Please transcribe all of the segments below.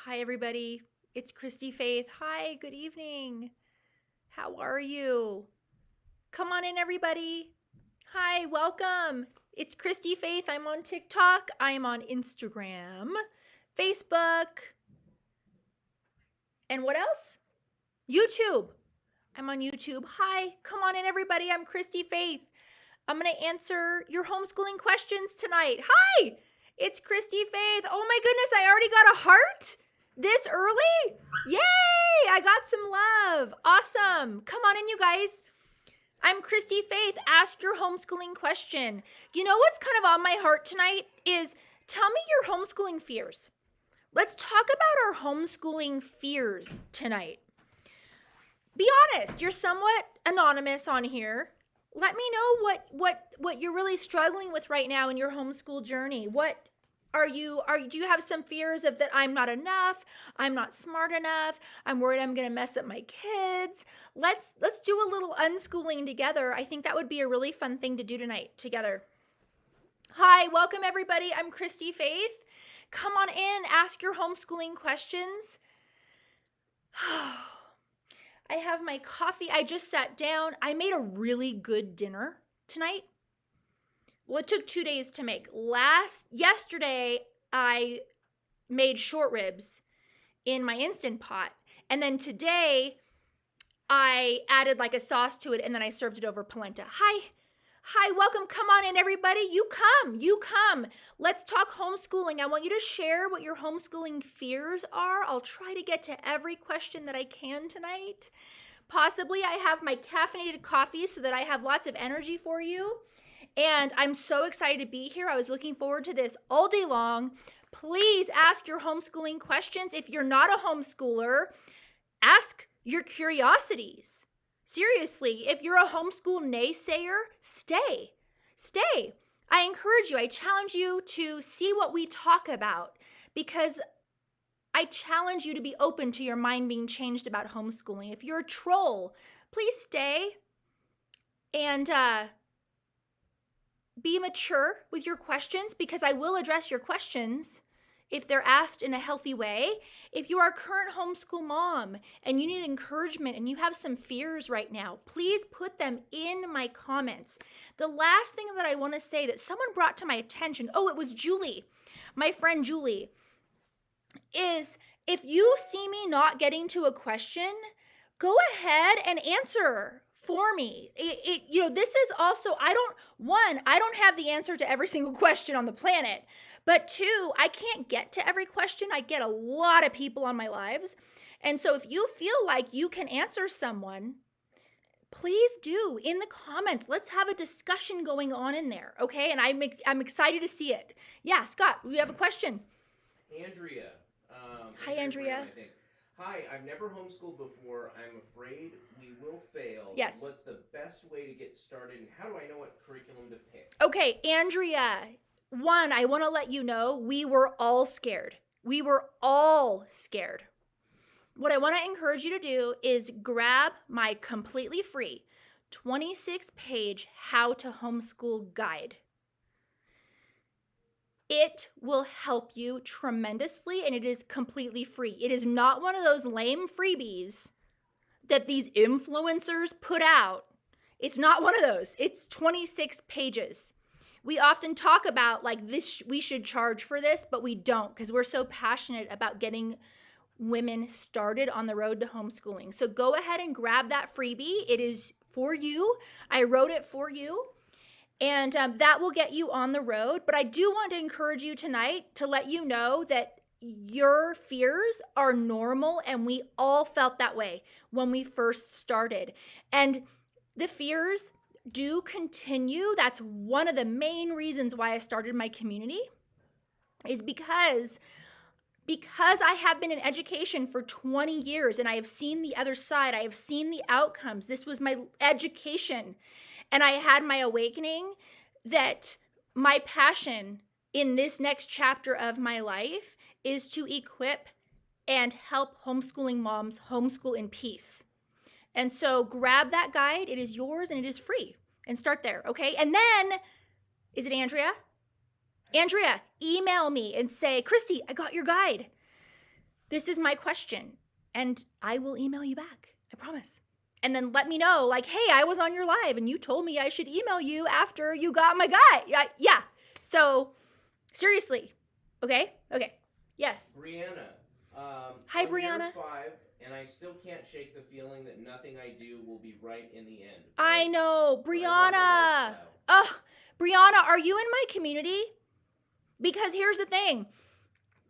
Hi, everybody. It's Christy Faith. Hi, good evening. How are you? Come on in, everybody. Hi, welcome. It's Christy Faith. I'm on TikTok. I'm on Instagram, Facebook, and what else? YouTube. I'm on YouTube. Hi, come on in, everybody. I'm Christy Faith. I'm going to answer your homeschooling questions tonight. Hi, it's Christy Faith. Oh my goodness, I already got a heart this early? Yay, I got some love. Awesome. Come on in, you guys. I'm Christy Faith. Ask your homeschooling question. You know what's kind of on my heart tonight is tell me your homeschooling fears. Let's talk about our homeschooling fears tonight. Be honest, you're somewhat anonymous on here. Let me know what you're really struggling with right now in your homeschool journey. Do you have some fears of that I'm not enough, I'm not smart enough, I'm worried I'm going to mess up my kids? Let's do a little unschooling together. I think that would be a really fun thing to do tonight together. Hi, welcome everybody. I'm Christy Faith. Come on in, ask your homeschooling questions. I have my coffee. I just sat down. I made a really good dinner tonight. Well, it took 2 days to make. Yesterday, I made short ribs in my Instant Pot. And then today, I added like a sauce to it and then I served it over polenta. Hi, welcome. Come on in, everybody. You come. Let's talk homeschooling. I want you to share what your homeschooling fears are. I'll try to get to every question that I can tonight. Possibly I have my caffeinated coffee so that I have lots of energy for you. And I'm so excited to be here. I was looking forward to this all day long. Please ask your homeschooling questions. If you're not a homeschooler, ask your curiosities. Seriously, if you're a homeschool naysayer, stay. I encourage you, I challenge you to see what we talk about because I challenge you to be open to your mind being changed about homeschooling. If you're a troll, please stay and be mature with your questions because I will address your questions if they're asked in a healthy way. If you are a current homeschool mom and you need encouragement and you have some fears right now, please put them in my comments. The last thing that I want to say that someone brought to my attention, it was Julie, my friend Julie, is if you see me not getting to a question, go ahead and answer for me. This is also, I don't have the answer to every single question on the planet. But two, I can't get to every question. I get a lot of people on my lives. And so if you feel like you can answer someone, please do in the comments. Let's have a discussion going on in there, okay? And I'm excited to see it. Yeah, Scott, we have a question. Andrea. Hi, Andrea. I think. Hi, I've never homeschooled before. I'm afraid we will fail. Yes. What's the best way to get started, and how do I know what curriculum to pick? Okay, Andrea. One, I want to let you know we were all scared. What I want to encourage you to do is grab my completely free 26-page How to Homeschool guide. It will help you tremendously, and it is completely free. It is not one of those lame freebies that these influencers put out. It's not one of those. It's 26 pages. We often talk about like this, we should charge for this, but we don't because we're so passionate about getting women started on the road to homeschooling. So go ahead and grab that freebie. It is for you. I wrote it for you. And that will get you on the road. But I do want to encourage you tonight to let you know that your fears are normal and we all felt that way when we first started. And the fears do continue. That's one of the main reasons why I started my community is because I have been in education for 20 years and I have seen the other side. I have seen the outcomes. This was my education. And I had my awakening that my passion in this next chapter of my life is to equip and help homeschooling moms homeschool in peace. And so grab that guide. It is yours and it is free. And start there, okay? And then, is it Andrea? Andrea, email me and say, Christy, I got your guide. this is my question, and I will email you back. I promise. And then let me know, like, hey, I was on your live and you told me I should email you after you got my guy. Yeah. So seriously. Okay. Yes. Brianna. Hi, I'm Brianna. Year 5, and I still can't shake the feeling that nothing I do will be right in the end. I know, But I love the Brianna. lifestyle. Brianna, are you in my community? Because here's the thing.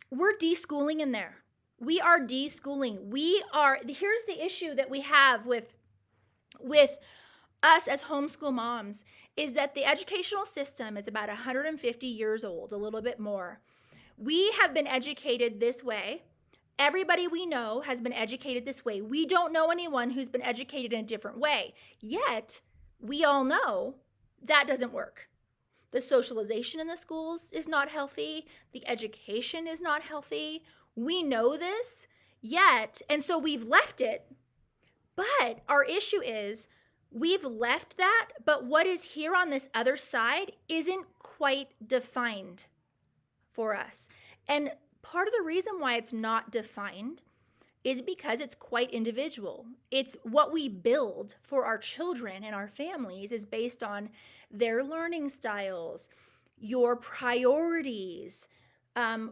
We're deschooling in there. We are deschooling. Here's the issue that we have with us as homeschool moms is that the educational system is about 150 years old, a little bit more. We have been educated this way. Everybody we know has been educated this way. We don't know anyone who's been educated in a different way. Yet, we all know that doesn't work. The socialization in the schools is not healthy. The education is not healthy. We know this, yet, and so we've left it. But our issue is we've left that, but what is here on this other side isn't quite defined for us. And part of the reason why it's not defined is because it's quite individual. It's what we build for our children and our families is based on their learning styles, your priorities,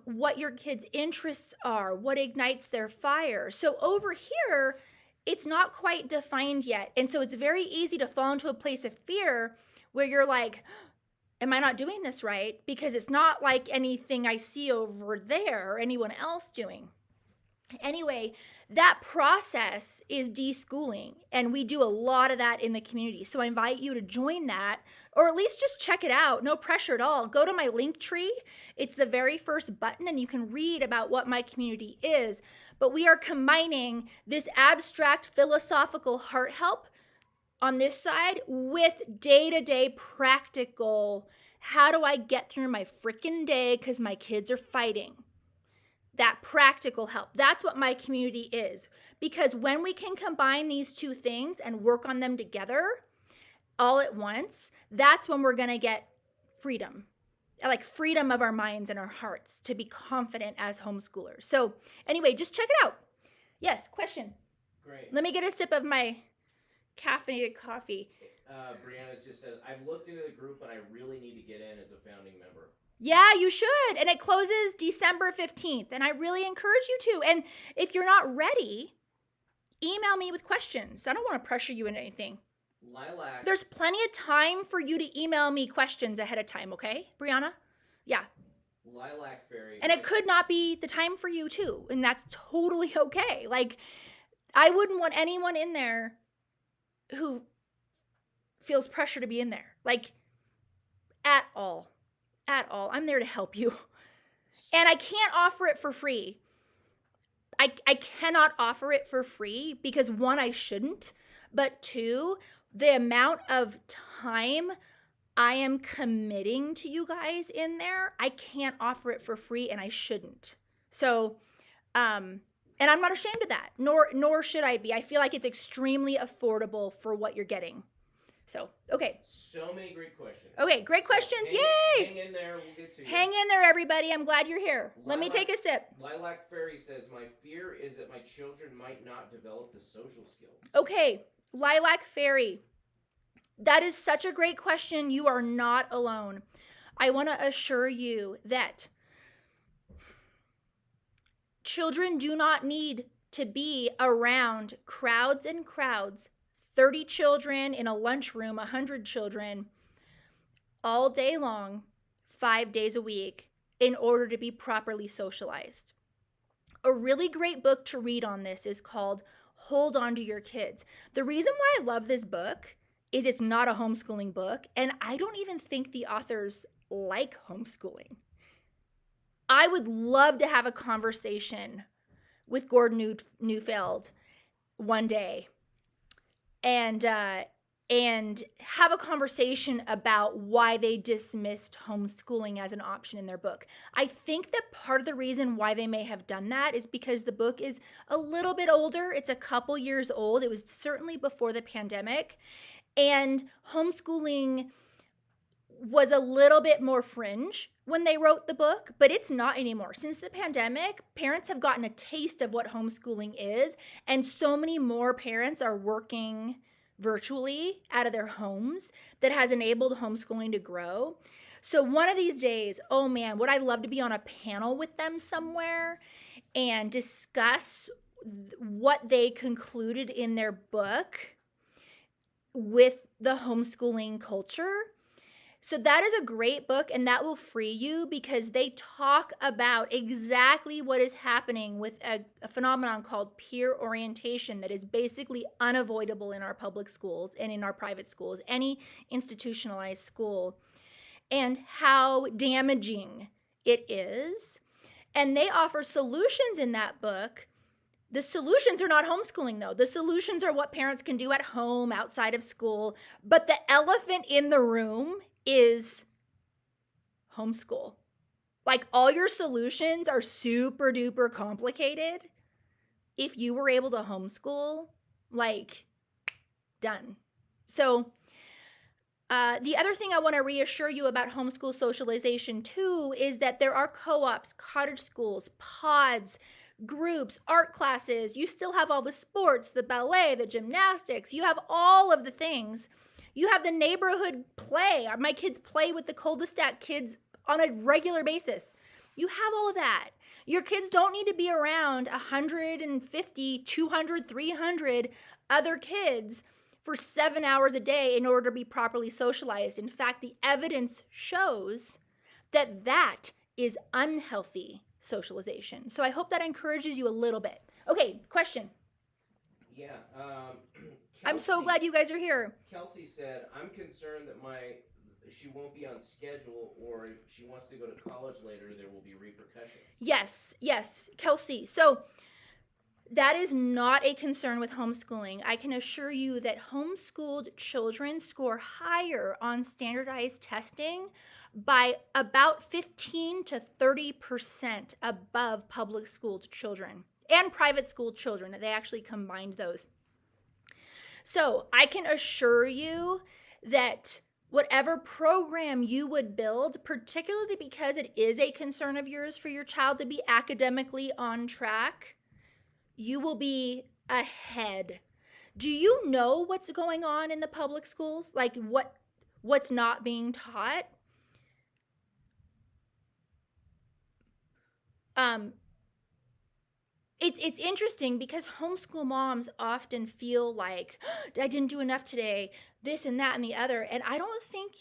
what your kids' interests are, what ignites their fire. So over here, it's not quite defined yet. And so it's very easy to fall into a place of fear where you're like, am I not doing this right? Because it's not like anything I see over there or anyone else doing. Anyway, that process is deschooling, and we do a lot of that in the community. So I invite you to join that, or at least just check it out. No pressure at all. Go to my link tree. It's the very first button, and you can read about what my community is. But we are combining this abstract philosophical heart help on this side with day-to-day practical, how do I get through my freaking day because my kids are fighting? That practical help. That's what my community is. Because when we can combine these two things and work on them together all at once, that's when we're going to get freedom. Like freedom of our minds and our hearts to be confident as homeschoolers. So anyway, just check it out. Yes, question. Great. Let me get a sip of my caffeinated coffee. Brianna just said, I've looked into the group and I really need to get in as a founding member. Yeah, you should. And it closes December 15th. And I really encourage you to. And if you're not ready, email me with questions. I don't want to pressure you into anything. Lilac. There's plenty of time for you to email me questions ahead of time, okay, Brianna? Yeah. Lilac Fairy. And it could not be the time for you too. And that's totally okay. Like, I wouldn't want anyone in there who feels pressure to be in there. Like, at all. I'm there to help you. And I can't offer it for free. I cannot offer it for free because one, I shouldn't, but two, the amount of time I am committing to you guys in there, I can't offer it for free and I shouldn't. So, and I'm not ashamed of that, nor should I be. I feel like it's extremely affordable for what you're getting. So, okay. So many great questions. Okay, great questions. Yay! Hang in there. We'll get to you. Hang in there, everybody. I'm glad you're here. Let me take a sip. Lilac Fairy says, my fear is that my children might not develop the social skills. Okay, Lilac Fairy. That is such a great question. You are not alone. I want to assure you that children do not need to be around crowds and crowds, 30 children in a lunchroom, 100 children, all day long, 5 days a week, in order to be properly socialized. A really great book to read on this is called Hold On to Your Kids. The reason why I love this book is it's not a homeschooling book, and I don't even think the authors like homeschooling. I would love to have a conversation with Gordon Neufeld one day and have a conversation about why they dismissed homeschooling as an option in their book. I think that part of the reason why they may have done that is because the book is a little bit older. It's a couple years old. It was certainly before the pandemic. And homeschooling was a little bit more fringe when they wrote the book, but it's not anymore. Since the pandemic, parents have gotten a taste of what homeschooling is, and so many more parents are working virtually out of their homes that has enabled homeschooling to grow. So one of these days, oh man, would I love to be on a panel with them somewhere and discuss what they concluded in their book with the homeschooling culture. So that is a great book, and that will free you because they talk about exactly what is happening with a phenomenon called peer orientation that is basically unavoidable in our public schools and in our private schools, any institutionalized school, and how damaging it is. And they offer solutions in that book. The solutions are not homeschooling, though. The solutions are what parents can do at home, outside of school. But the elephant in the room is homeschool. Like, all your solutions are super duper complicated. If you were able to homeschool, like, done. So the other thing I want to reassure you about homeschool socialization too is that there are co-ops, cottage schools, pods, groups, art classes. You still have all the sports, the ballet, the gymnastics. You have all of the things. You have the neighborhood play. My kids play with the cul-de-sac kids on a regular basis. You have all of that. Your kids don't need to be around 150, 200, 300 other kids for 7 hours a day in order to be properly socialized. In fact, the evidence shows that that is unhealthy socialization. So I hope that encourages you a little bit. Okay, question. Yeah. I'm so glad you guys are here. Kelsey said, I'm concerned that she won't be on schedule, or if she wants to go to college later, there will be repercussions. Yes, Kelsey. So that is not a concern with homeschooling. I can assure you that homeschooled children score higher on standardized testing by about 15 to 30% above public schooled children and private school children. They actually combined those. So I can assure you that whatever program you would build, particularly because it is a concern of yours for your child to be academically on track, you will be ahead. Do you know what's going on in the public schools? Like what's not being taught? It's interesting because homeschool moms often feel like, I didn't do enough today, this and that and the other. And I don't think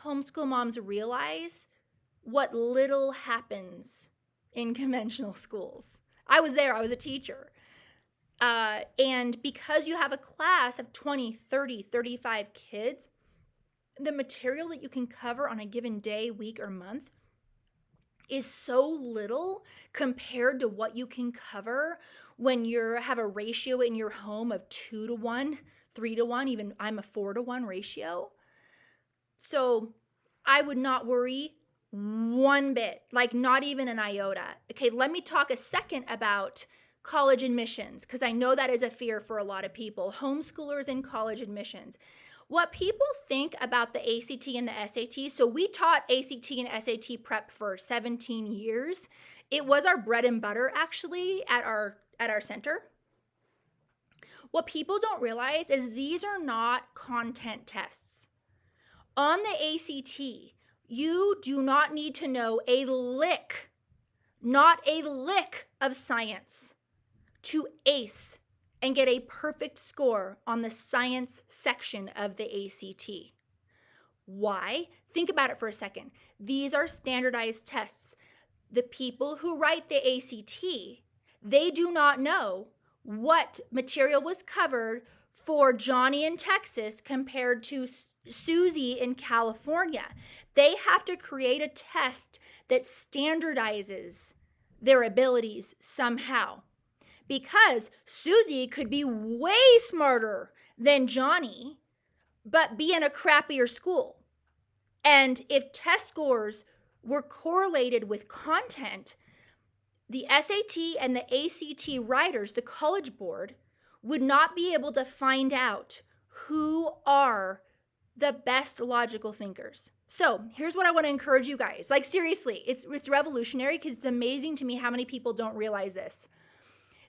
homeschool moms realize what little happens in conventional schools. I was there, I was a teacher. And because you have a class of 20, 30, 35 kids, the material that you can cover on a given day, week, or month is so little compared to what you can cover when you have a ratio in your home of 2 to 1, 3 to 1, even I'm a 4 to 1 ratio. So I would not worry one bit, like not even an iota. Okay, let me talk a second about college admissions, because I know that is a fear for a lot of people, homeschoolers and college admissions. What people think about the ACT and the SAT, so we taught ACT and SAT prep for 17 years. It was our bread and butter, actually, at our center. What people don't realize is these are not content tests. On the ACT, you do not need to know a lick, not a lick of science to ace and get a perfect score on the science section of the ACT. Why? Think about it for a second. These are standardized tests. The people who write the ACT, they do not know what material was covered for Johnny in Texas compared to Susie in California. They have to create a test that standardizes their abilities somehow. Because Susie could be way smarter than Johnny, but be in a crappier school. And if test scores were correlated with content, the SAT and the ACT writers, the College Board, would not be able to find out who are the best logical thinkers. So here's what I want to encourage you guys. Like, seriously, it's revolutionary because it's amazing to me how many people don't realize this.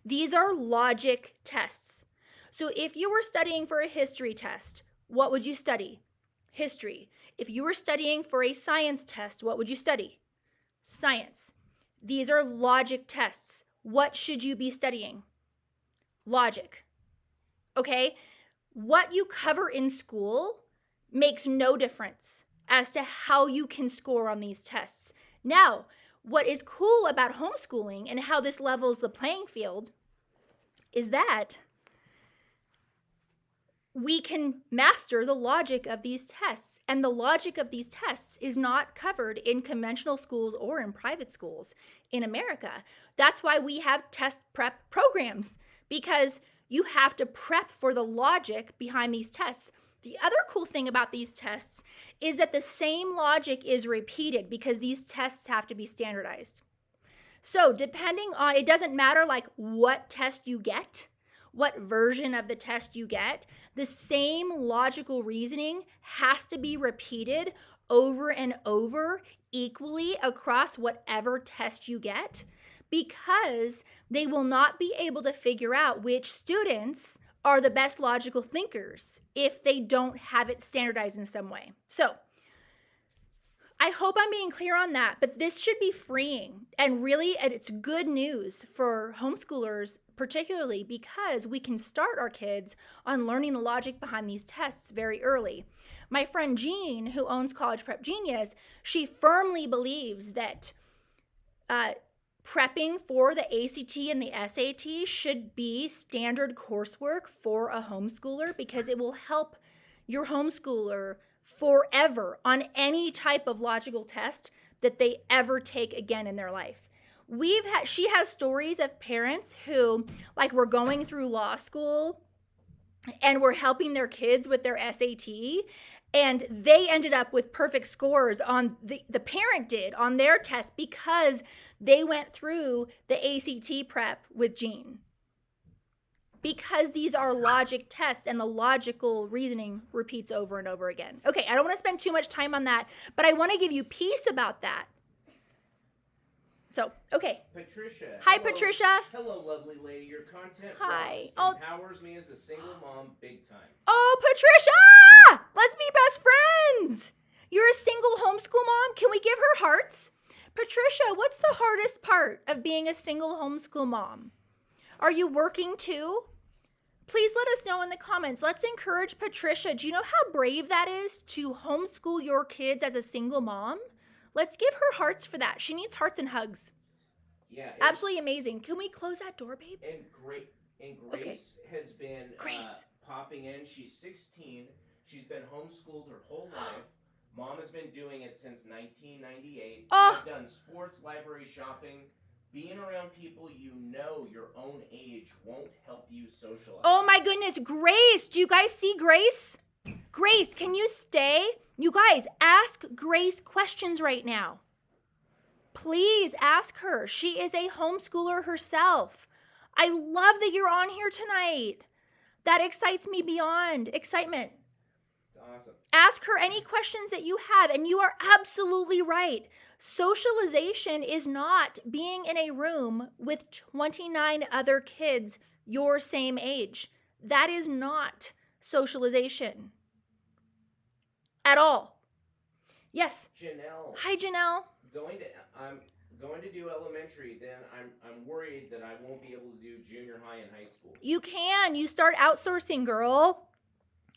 These are logic tests. So if you were studying for a history test, what would you study? History. If you were studying for a science test, what would you study? Science. These are logic tests. What should you be studying? Logic. Okay? What you cover in school makes no difference as to how you can score on these tests. Now, what is cool about homeschooling and how this levels the playing field is that we can master the logic of these tests. And the logic of these tests is not covered in conventional schools or in private schools in America. That's why we have test prep programs, because you have to prep for the logic behind these tests. The other cool thing about these tests is that the same logic is repeated because these tests have to be standardized. So depending on, it doesn't matter like what test you get, what version of the test you get, the same logical reasoning has to be repeated over and over equally across whatever test you get, because they will not be able to figure out which students are the best logical thinkers if they don't have it standardized in some way. So I hope I'm being clear on that, but this should be freeing, and really, and it's good news for homeschoolers, particularly because we can start our kids on learning the logic behind these tests very early. My friend Jean, who owns College Prep Genius, she firmly believes that prepping for the ACT and the SAT should be standard coursework for a homeschooler, because it will help your homeschooler forever on any type of logical test that they ever take again in their life. She has stories of parents who like were going through law school and were helping their kids with their SAT, and they ended up with perfect scores on the parent did on their test because they went through the ACT prep with Jean. Because these are logic tests and the logical reasoning repeats over and over again. Okay, I don't want to spend too much time on that, but I want to give you peace about that. So, okay. Patricia. Hi, hello. Patricia. Hello, lovely lady. Your content Hi. rocks. Empowers me as a single mom big time. Oh, Patricia! Let's be best friends. You're a single homeschool mom? Can we give her hearts? Patricia, what's the hardest part of being a single homeschool mom? Are you working too? Please let us know in the comments. Let's encourage Patricia. Do you know how brave that is to homeschool your kids as a single mom? Let's give her hearts for that. She needs hearts and hugs. Yeah. Absolutely amazing. Can we close that door, babe? And Grace has been popping in. She's 16. She's been homeschooled her whole life. Mom has been doing it since 1998. Oh. I've done sports, library shopping. Being around people you know your own age won't help you socialize. Oh my goodness, Grace. Do you guys see Grace? Grace, can you stay? You guys, ask Grace questions right now. Please ask her. She is a homeschooler herself. I love that you're on here tonight. That excites me beyond excitement. It's awesome. Ask her any questions that you have, and you are absolutely right. Socialization is not being in a room with 29 other kids your same age. That is not socialization at all. Yes. Janelle. Hi, Janelle. I'm going to do elementary, then I'm worried that I won't be able to do junior high and high school. You can. You start outsourcing, girl.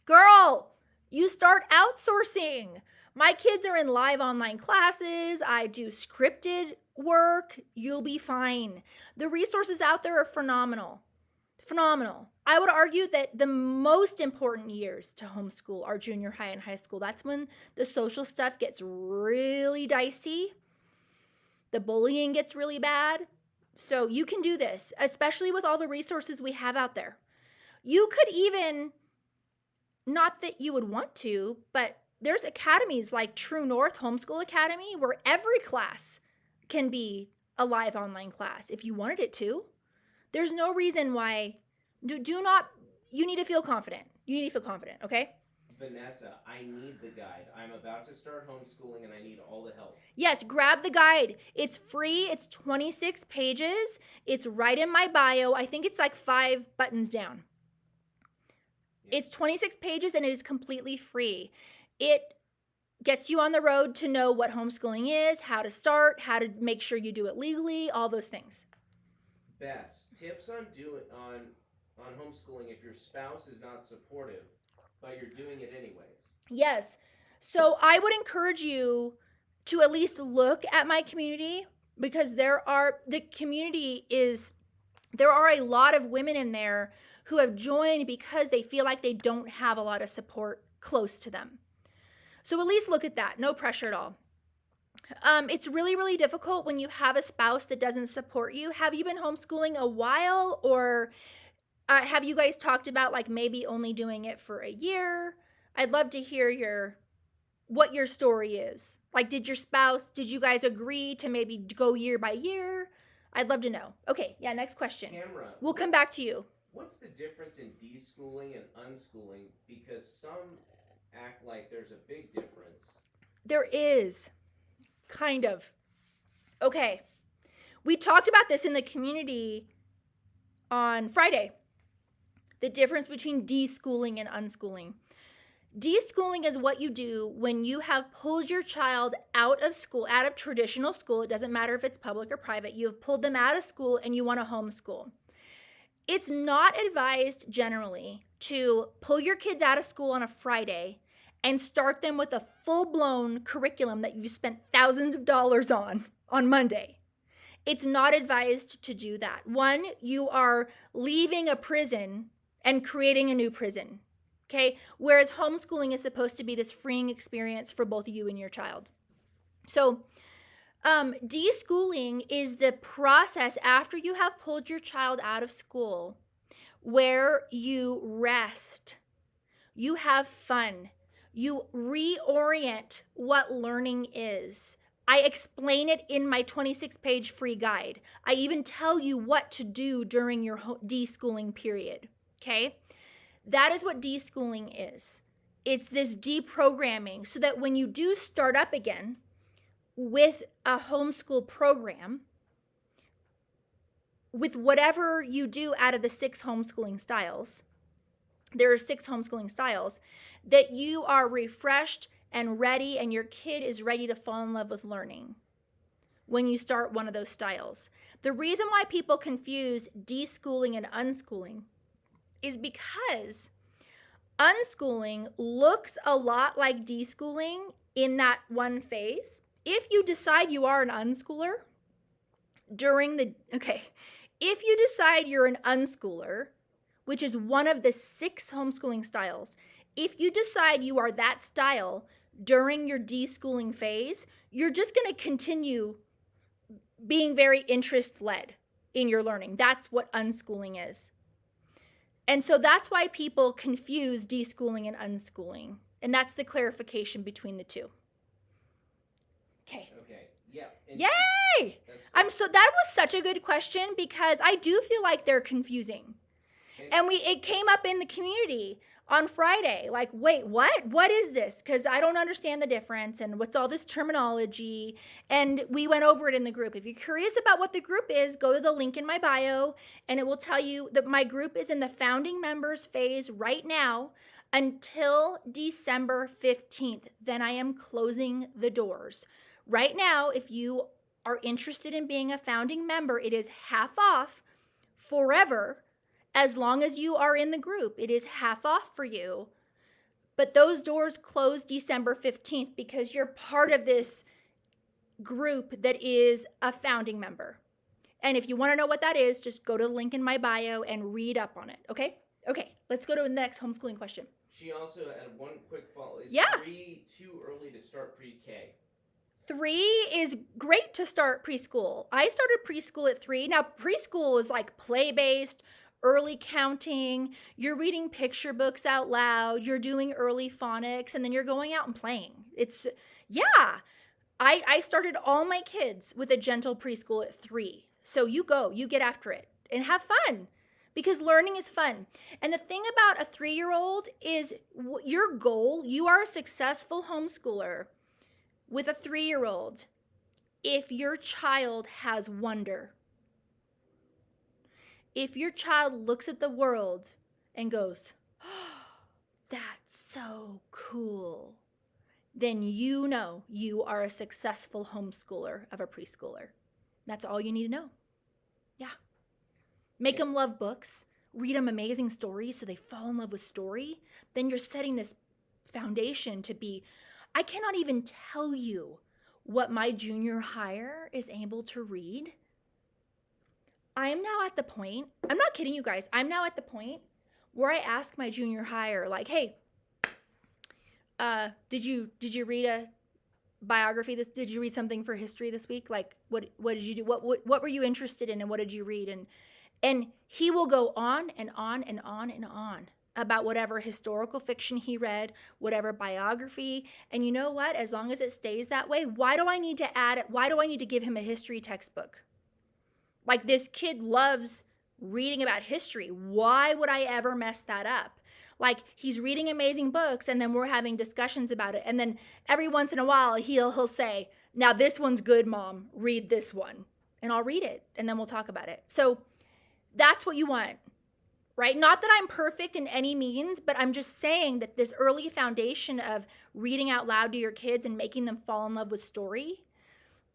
Girl, you start outsourcing. My kids are in live online classes. I do scripted work. You'll be fine. The resources out there are phenomenal. Phenomenal. I would argue that the most important years to homeschool are junior high and high school. That's when the social stuff gets really dicey. The bullying gets really bad. So you can do this, especially with all the resources we have out there. You could even, not that you would want to, but there's academies like True North Homeschool Academy where every class can be a live online class if you wanted it to. There's no reason why. You need to feel confident. You need to feel confident, okay? Vanessa, I need the guide. I'm about to start homeschooling and I need all the help. Yes, grab the guide. It's free. It's 26 pages. It's right in my bio. I think it's like 5 buttons down. It's 26 pages and it is completely free. It gets you on the road to know what homeschooling is, how to start, how to make sure you do it legally, all those things. Best tips on homeschooling if your spouse is not supportive, but you're doing it anyways. Yes. So I would encourage you to at least look at my community, because there are a lot of women in there who have joined because they feel like they don't have a lot of support close to them. So at least look at that. No pressure at all. It's really, really difficult when you have a spouse that doesn't support you. Have you been homeschooling a while, or have you guys talked about like maybe only doing it for a year? I'd love to hear what your story is. Like, did you guys agree to maybe go year by year? I'd love to know. Okay, yeah, next question. Tamara, we'll come back to you. What's the difference in deschooling and unschooling? Because some act like there's a big difference. There is, kind of. Okay, we talked about this in the community on Friday. The difference between deschooling and unschooling. Deschooling is what you do when you have pulled your child out of school, out of traditional school. It doesn't matter if it's public or private. You have pulled them out of school and you want to homeschool. It's not advised generally to pull your kids out of school on a Friday and start them with a full-blown curriculum that you spent thousands of dollars on Monday. It's not advised to do that. One, you are leaving a prison and creating a new prison. Okay, whereas homeschooling is supposed to be this freeing experience for both you and your child. So deschooling is the process after you have pulled your child out of school where you rest, you have fun, you reorient what learning is. I explain it in my 26-page free guide. I even tell you what to do during your deschooling period, okay? That is what deschooling is. It's this deprogramming so that when you do start up again with a homeschool program, with whatever you do out of the 6 homeschooling styles, there are 6 homeschooling styles, that you are refreshed and ready and your kid is ready to fall in love with learning when you start one of those styles. The reason why people confuse deschooling and unschooling is because unschooling looks a lot like deschooling in that one phase. If you decide you are an unschooler if you decide you're an unschooler, which is one of the 6 homeschooling styles, if you decide you are that style during your deschooling phase, you're just going to continue being very interest-led in your learning. That's what unschooling is. And so that's why people confuse deschooling and unschooling. And that's the clarification between the two. Okay. Yeah. Yay! That was such a good question because I do feel like they're confusing. And it came up in the community on Friday. Like, wait, what? What is this? Because I don't understand the difference and what's all this terminology. And we went over it in the group. If you're curious about what the group is, go to the link in my bio and it will tell you that my group is in the founding members phase right now until December 15th. Then I am closing the doors. Right now, if you are interested in being a founding member, it is half off forever. As long as you are in the group, it is half off for you. But those doors close December 15th because you're part of this group that is a founding member. And if you want to know what that is, just go to the link in my bio and read up on it, okay? Okay, let's go to the next homeschooling question. She also had one quick follow. Is 3 too early to start pre-K? 3 is great to start preschool. I started preschool at 3. Now, preschool is like play-based, early counting, you're reading picture books out loud, you're doing early phonics, and then you're going out and playing. I started all my kids with a gentle preschool at 3. So you get after it and have fun. because learning is fun. And the thing about a 3-year-old is your goal, you are a successful homeschooler with a 3-year-old if your child has wonder. If your child looks at the world and goes, oh, that's so cool, then you know you are a successful homeschooler of a preschooler. That's all you need to know. Yeah. Make them love books. Read them amazing stories so they fall in love with story. Then you're setting this foundation to be, I cannot even tell you what my junior hire is able to read. I am now at the point, I'm not kidding you guys, I'm now at the point where I ask my junior hire, like, hey, did you read a biography did you read something for history this week? Like, what did you do? What were you interested in and what did you read? And he will go on and on and on and on about whatever historical fiction he read, whatever biography. And you know what? As long as it stays that way, why do I need to give him a history textbook? Like, this kid loves reading about history. Why would I ever mess that up? Like, he's reading amazing books and then we're having discussions about it. And then every once in a while he'll say, now this one's good, Mom, read this one. And I'll read it and then we'll talk about it. So that's what you want, right? Not that I'm perfect in any means, but I'm just saying that this early foundation of reading out loud to your kids and making them fall in love with story,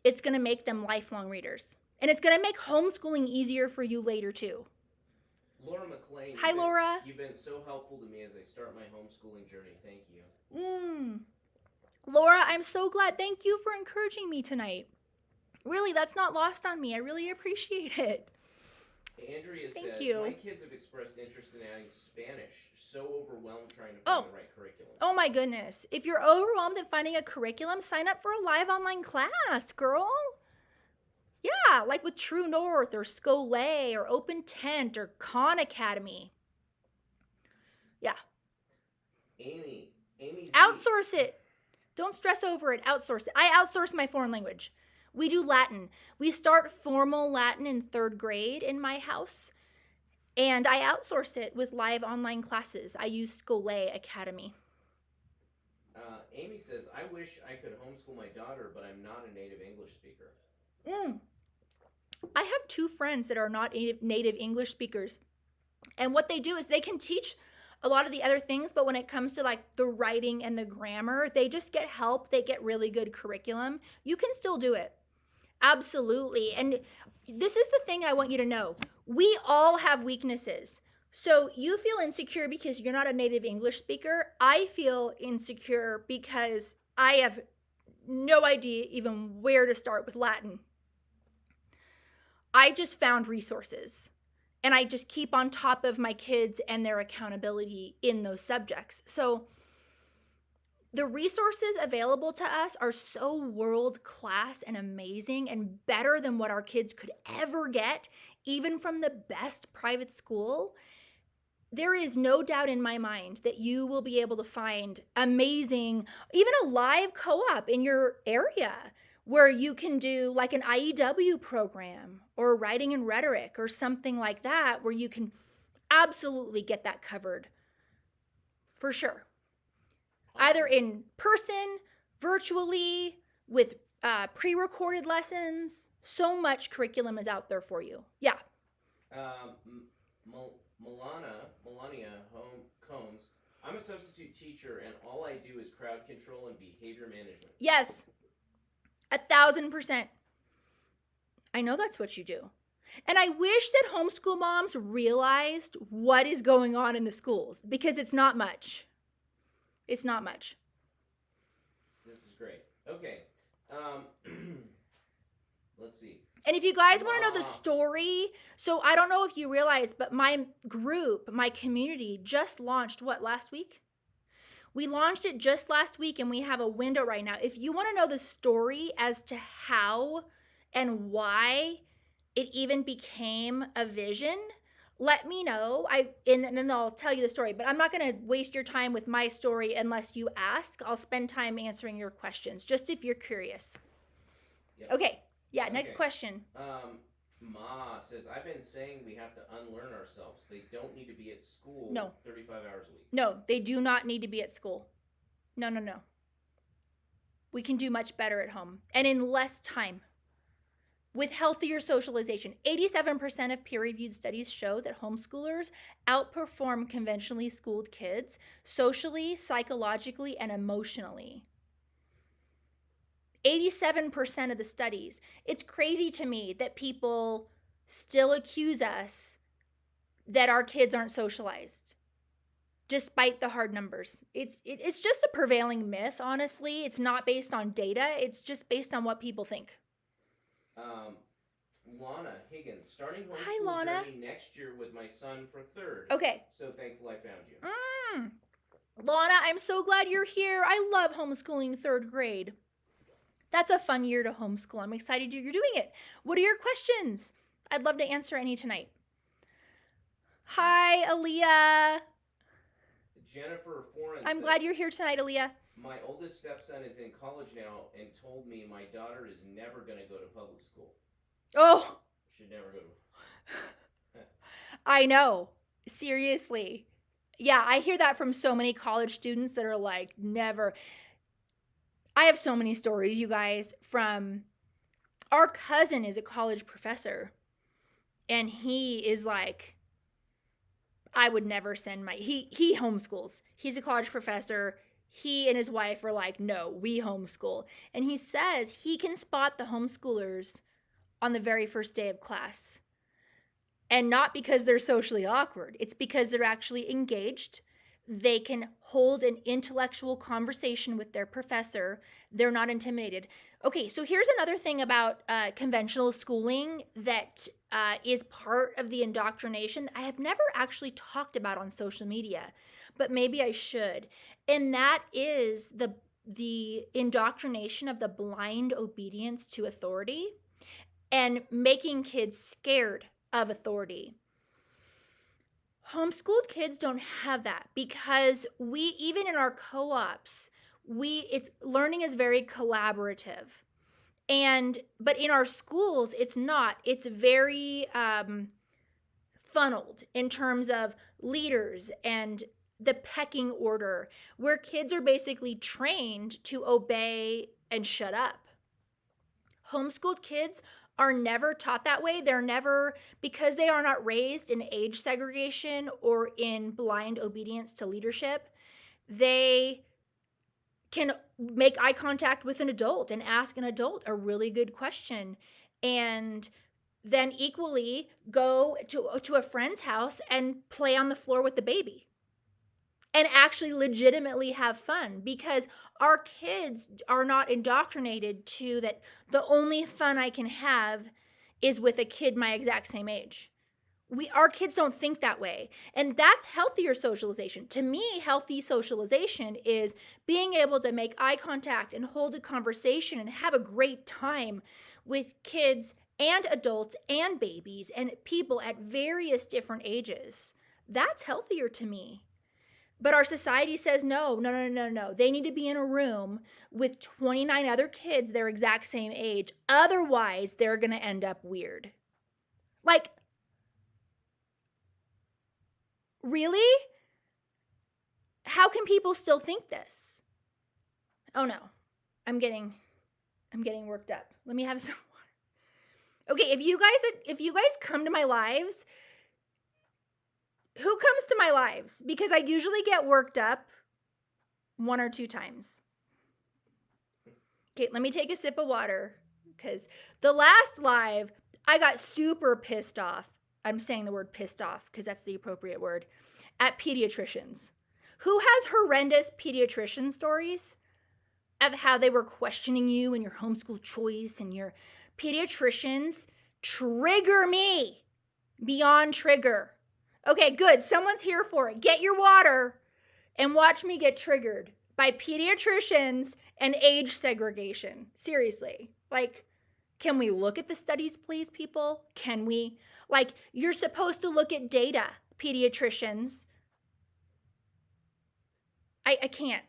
it's going to make them lifelong readers. And it's going to make homeschooling easier for you later too. Laura McLean. Hi, Laura. You've been so helpful to me as I start my homeschooling journey. Thank you. Laura, I'm so glad. Thank you for encouraging me tonight. Really, that's not lost on me. I really appreciate it. Andrea Thank says, you. my kids have expressed interest in adding Spanish. So overwhelmed trying to find the right curriculum. Oh my goodness. If you're overwhelmed in finding a curriculum, sign up for a live online class, girl. Yeah, like with True North or Scholay or Open Tent or Khan Academy. Yeah. Amy's outsource it. Don't stress over it. Outsource it. I outsource my foreign language. We do Latin. We start formal Latin in 3rd grade in my house, and I outsource it with live online classes. I use Scholay Academy. Amy says, I wish I could homeschool my daughter, but I'm not a native English speaker. I have 2 friends that are not native English speakers. And what they do is they can teach a lot of the other things, but when it comes to like the writing and the grammar, they just get help. They get really good curriculum. You can still do it. Absolutely. And this is the thing I want you to know. We all have weaknesses. So you feel insecure because you're not a native English speaker. I feel insecure because I have no idea even where to start with Latin. I just found resources and I just keep on top of my kids and their accountability in those subjects. So the resources available to us are so world-class and amazing and better than what our kids could ever get, even from the best private school. There is no doubt in my mind that you will be able to find amazing, even a live co-op in your area where you can do like an IEW program or writing and rhetoric or something like that, where you can absolutely get that covered for sure. Either in person, virtually, with pre-recorded lessons. So much curriculum is out there for you. Yeah. Melania Combs, I'm a substitute teacher and all I do is crowd control and behavior management. Yes, 1,000%. I know that's what you do. And I wish that homeschool moms realized what is going on in the schools, because it's not much. It's not much. This is great. Okay. Let's see. And if you guys want to know the story, so I don't know if you realize, but my group, my community just launched, last week? We launched it just last week and we have a window right now. If you want to know the story as to how and why it even became a vision, let me know. And then I'll tell you the story. But I'm not going to waste your time with my story unless you ask. I'll spend time answering your questions, just if you're curious. Yep. Okay. Yeah, next question. Ma says, I've been saying we have to unlearn ourselves. They don't need to be at school No. 35 hours a week. No, they do not need to be at school. No, no, no. We can do much better at home and in less time with healthier socialization. 87% of peer-reviewed studies show that homeschoolers outperform conventionally schooled kids socially, psychologically, and emotionally. 87% of the studies. It's crazy to me that people still accuse us that our kids aren't socialized despite the hard numbers. It's just a prevailing myth, honestly. It's not based on data. It's just based on what people think. Lana Higgins, starting homeschool Hi, Lana. journey next year with my son for third. Okay. So thankful I found you. Lana, I'm so glad you're here. I love homeschooling third grade. That's a fun year to homeschool. I'm excited you're doing it. What are your questions? I'd love to answer any tonight. Hi, Aaliyah. Jennifer Foran I'm glad you're here tonight, Aaliyah. My oldest stepson is in college now and told me my daughter is never going to go to public school. Oh. Should never go to. I know. Seriously. Yeah, I hear that from so many college students that are like, never. I have so many stories, you guys, from our cousin is a college professor. And he is like, I would never send my, he homeschools. He's a college professor. He and his wife are like, no, we homeschool. And he says he can spot the homeschoolers on the very first day of class. And not because they're socially awkward. It's because they're actually engaged. They can hold an intellectual conversation with their professor. They're not intimidated. Okay, so here's another thing about conventional schooling that is part of the indoctrination I have never actually talked about on social media, but maybe I should. And that is the indoctrination of the blind obedience to authority and making kids scared of authority. Homeschooled kids don't have that because we, even in our co-ops, it's learning is very collaborative. But in our schools, it's not. It's very funneled in terms of leaders and the pecking order, where kids are basically trained to obey and shut up. Homeschooled kids are never taught that way. They're never, because they are not raised in age segregation or in blind obedience to leadership, they can make eye contact with an adult and ask an adult a really good question. And then equally go to a friend's house and play on the floor with the baby. And actually legitimately have fun, because our kids are not indoctrinated to that the only fun I can have is with a kid my exact same age. Our kids don't think that way. And that's healthier socialization. To me, healthy socialization is being able to make eye contact and hold a conversation and have a great time with kids and adults and babies and people at various different ages. That's healthier to me. But our society says, no. They need to be in a room with 29 other kids their exact same age. Otherwise, they're going to end up weird. Like, really? How can people still think this? Oh no, I'm getting worked up. Let me have some water. Okay, if you guys come to my lives, who comes to my lives? Because I usually get worked up 1 or 2 times. Okay, let me take a sip of water, because the last live, I got super pissed off. I'm saying the word pissed off because that's the appropriate word, at pediatricians. Who has horrendous pediatrician stories of how they were questioning you and your homeschool choice? And your pediatricians trigger me beyond trigger. Okay, good. Someone's here for it. Get your water and watch me get triggered by pediatricians and age segregation. Seriously. Like, can we look at the studies, please, people? Can we? Like, you're supposed to look at data, pediatricians. I can't.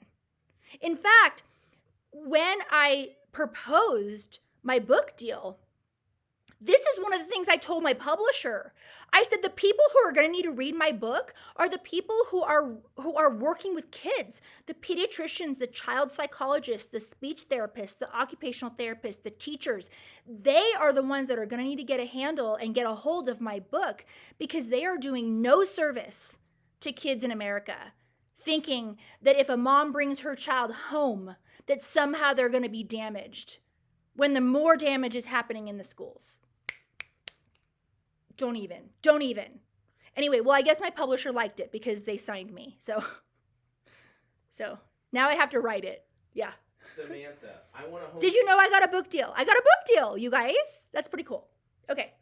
In fact, when I proposed my book deal, This is one of the things I told my publisher. I said the people who are going to need to read my book are the people who are working with kids, the pediatricians, the child psychologists, the speech therapists, the occupational therapists, the teachers. They are the ones that are going to need to get a handle and get a hold of my book, because they are doing no service to kids in America, thinking that if a mom brings her child home, that somehow they're going to be damaged, when the more damage is happening in the schools. Don't even. Anyway, well, I guess my publisher liked it because they signed me. So now I have to write it. Yeah. Samantha, I want to. Did you know I got a book deal? I got a book deal, you guys. That's pretty cool. Okay.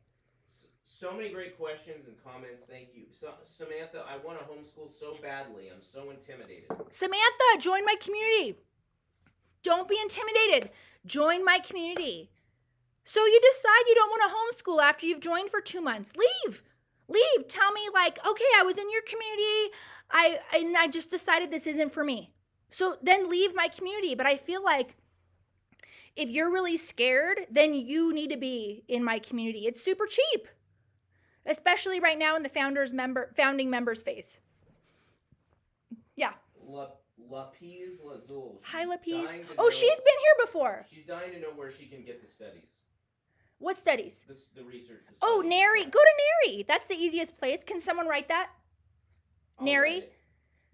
So many great questions and comments. Thank you. Samantha, I want to homeschool so badly. I'm so intimidated. Samantha, join my community. Don't be intimidated. Join my community. So you decide you don't want to homeschool after you've joined for 2 months. Leave. Tell me, like, okay, I was in your community. I just decided this isn't for me. So then leave my community. But I feel like if you're really scared, then you need to be in my community. It's super cheap, especially right now in the founding members phase. Yeah. Lapise Lazul. Hi, Lapise. Oh, she's been here before. She's dying to know where she can get the studies. What studies? The research. Oh, Nary. Go to Nary. That's the easiest place. Can someone write that? Nary.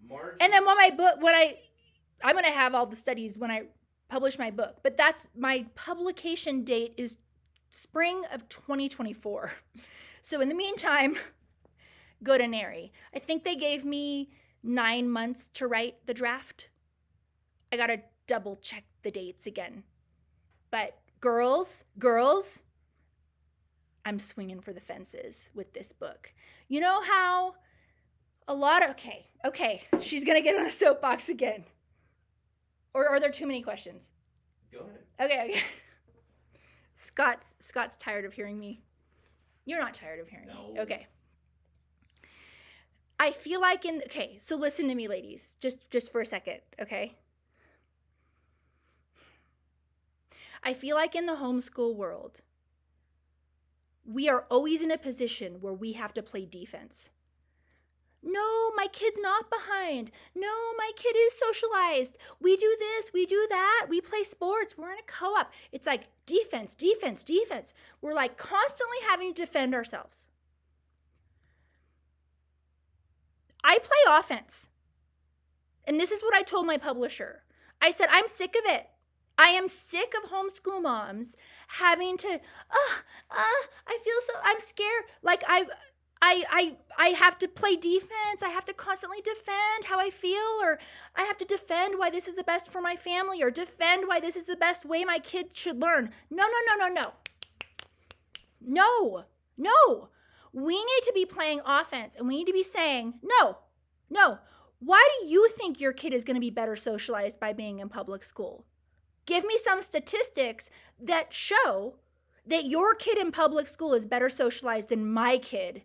Margie. And then I'm going to have all the studies when I publish my book. But that's my publication date is spring of 2024. So in the meantime, go to Nary. I think they gave me 9 months to write the draft. I got to double check the dates again. But girls, I'm swinging for the fences with this book. You know how okay, she's going to get on a soapbox again. Or are there too many questions? Go ahead. Okay. Scott's tired of hearing me. You're not tired of hearing me. Okay. I feel like so listen to me, ladies, just for a second, okay? I feel like in the homeschool world, we are always in a position where we have to play defense. No, my kid's not behind. No, my kid is socialized. We do this, we do that. We play sports. We're in a co-op. It's like defense. We're like constantly having to defend ourselves. I play offense. And this is what I told my publisher. I said, I'm sick of it. I am sick of homeschool moms having to, I'm scared. Like I have to play defense. I have to constantly defend how I feel, or I have to defend why this is the best for my family, or defend why this is the best way my kid should learn. No. We need to be playing offense, and we need to be saying, no. Why do you think your kid is going to be better socialized by being in public school? Give me some statistics that show that your kid in public school is better socialized than my kid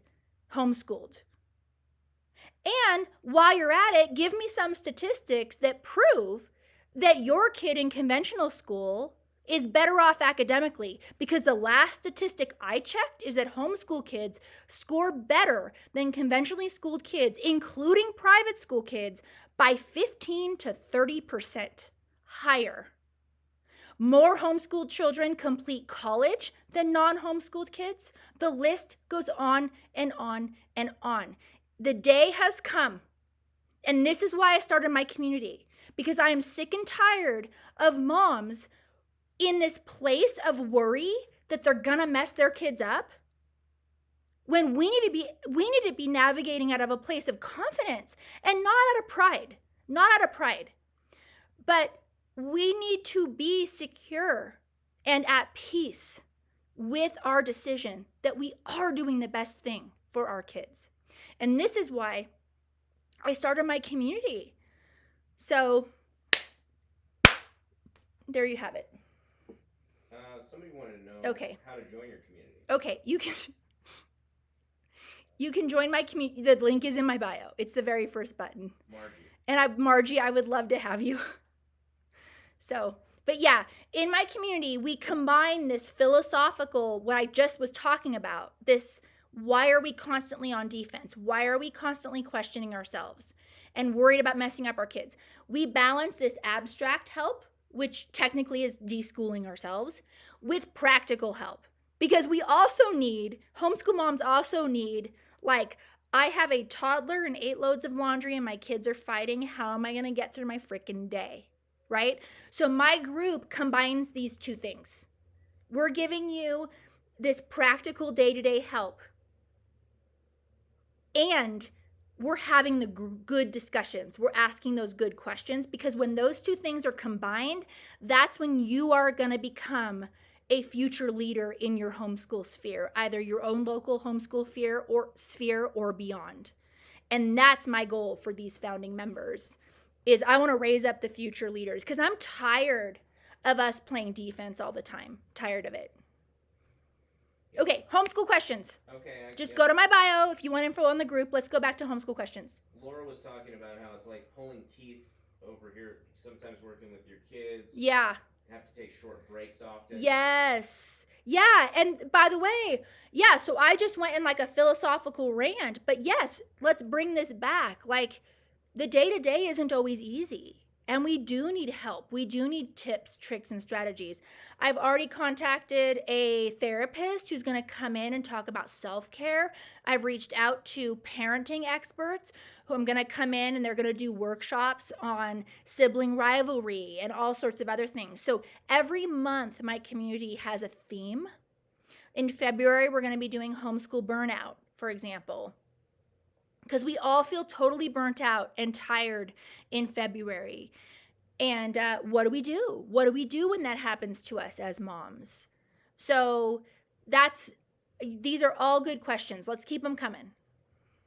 homeschooled. And while you're at it, give me some statistics that prove that your kid in conventional school is better off academically, because the last statistic I checked is that homeschool kids score better than conventionally schooled kids, including private school kids, by 15 to 30% higher. More homeschooled children complete college than non-homeschooled kids. The list goes on and on and on. The day has come, and this is why I started my community, because I am sick and tired of moms in this place of worry that they're gonna mess their kids up, when we need to be navigating out of a place of confidence and not out of pride. But we need to be secure and at peace with our decision that we are doing the best thing for our kids. And this is why I started my community. So there you have it. Somebody wanted to know how to join your community. Okay, you can join my community. The link is in my bio. It's the very first button. Margie. And Margie, I would love to have you. So But yeah, in my community, we combine this philosophical, what I just was talking about, this why are we constantly on defense? Why are we constantly questioning ourselves and worried about messing up our kids? We balance this abstract help, which technically is deschooling ourselves, with practical help. Because we also need, homeschool moms also need, like, I have a toddler and 8 loads of laundry and my kids are fighting. How am I going to get through my freaking day? Right? So my group combines these two things. We're giving you this practical day-to-day help. And we're having the good discussions. We're asking those good questions, because when those two things are combined, that's when you are going to become a future leader in your homeschool sphere, either your own local homeschool sphere or beyond. And that's my goal for these founding members, is I want to raise up the future leaders, because I'm tired of us playing defense all the time. Tired of it. Okay, homeschool questions. Okay. Just go to my bio if you want info on the group. Let's go back to homeschool questions. Laura was talking about how it's like pulling teeth over here, sometimes working with your kids. Yeah. You have to take short breaks often. Yes. Yeah, and by the way, yeah, so I just went in like a philosophical rant, but yes, let's bring this back. Like, the day-to-day isn't always easy, and we do need help. We do need tips, tricks, and strategies. I've already contacted a therapist who's going to come in and talk about self-care. I've reached out to parenting experts who I'm going to come in, and they're going to do workshops on sibling rivalry and all sorts of other things. So every month, my community has a theme. In February, we're going to be doing homeschool burnout, for example, because we all feel totally burnt out and tired in February. And what do we do? What do we do when that happens to us as moms? So these are all good questions. Let's keep them coming.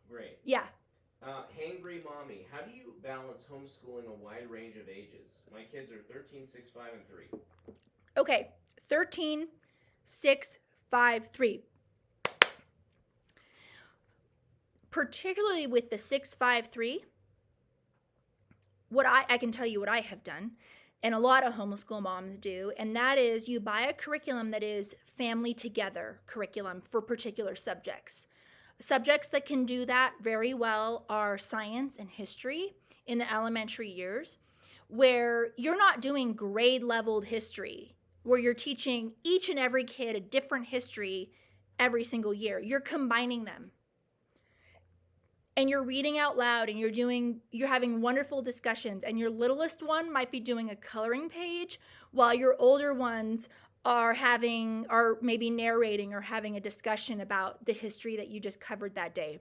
Great. Yeah. Hangry Mommy, how do you balance homeschooling a wide range of ages? My kids are 13, 6, 5, and 3. Okay, 13, 6, 5, 3. Particularly with the 653, what I can tell you what I have done, and a lot of homeschool moms do, and that is you buy a curriculum that is family together curriculum for particular subjects. Subjects that can do that very well are science and history in the elementary years, where you're not doing grade leveled history, where you're teaching each and every kid a different history every single year. You're combining them. And you're reading out loud, and you're having wonderful discussions, and your littlest one might be doing a coloring page while your older ones are maybe narrating or having a discussion about the history that you just covered that day.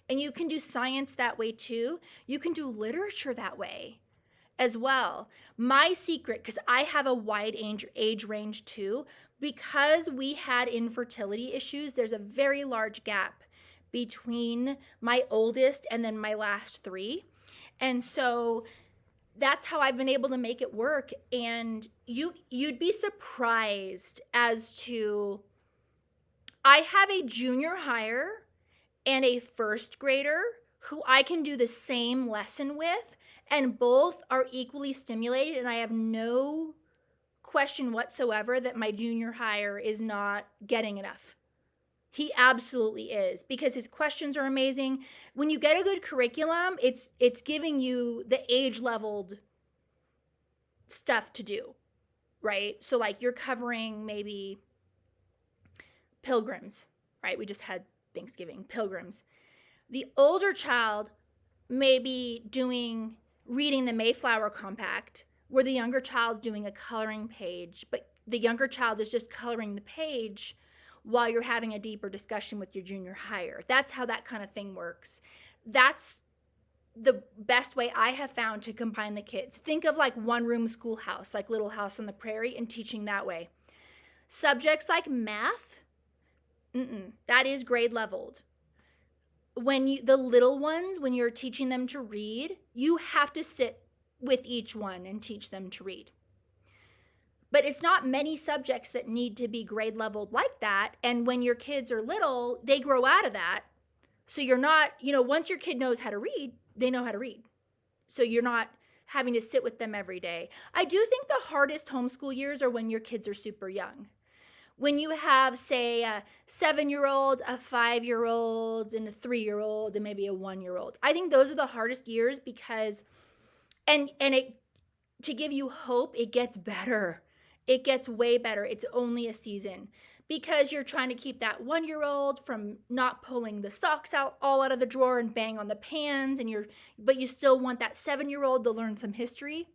And you can do science that way too. You can do literature that way as well. My secret, because I have a wide age range too, because we had infertility issues, there's a very large gap between my oldest and then my last 3. And so that's how I've been able to make it work. And you'd be surprised as to, I have a junior higher and a first grader who I can do the same lesson with, and both are equally stimulated, and I have no question whatsoever that my junior higher is not getting enough. He absolutely is, because his questions are amazing. When you get a good curriculum, it's giving you the age-leveled stuff to do, right? So like you're covering maybe pilgrims, right? We just had Thanksgiving, pilgrims. The older child may be reading the Mayflower Compact, where the younger child's doing a coloring page, but the younger child is just coloring the page while you're having a deeper discussion with your junior higher. That's how that kind of thing works. That's the best way I have found to combine the kids. Think of like one-room schoolhouse, like Little House on the Prairie, and teaching that way. Subjects like math, that is grade leveled. The little ones, when you're teaching them to read, you have to sit with each one and teach them to read. But it's not many subjects that need to be grade leveled like that. And when your kids are little, they grow out of that. So you're not, once your kid knows how to read, they know how to read. So you're not having to sit with them every day. I do think the hardest homeschool years are when your kids are super young. When you have, say, a 7-year-old, a 5-year-old, and a 3-year-old, and maybe a 1-year-old. I think those are the hardest years because, and it, to give you hope, it gets better. It gets way better. It's only a season because you're trying to keep that 1-year-old from not pulling the socks out all out of the drawer and bang on the pans, but you still want that 7-year-old to learn some history.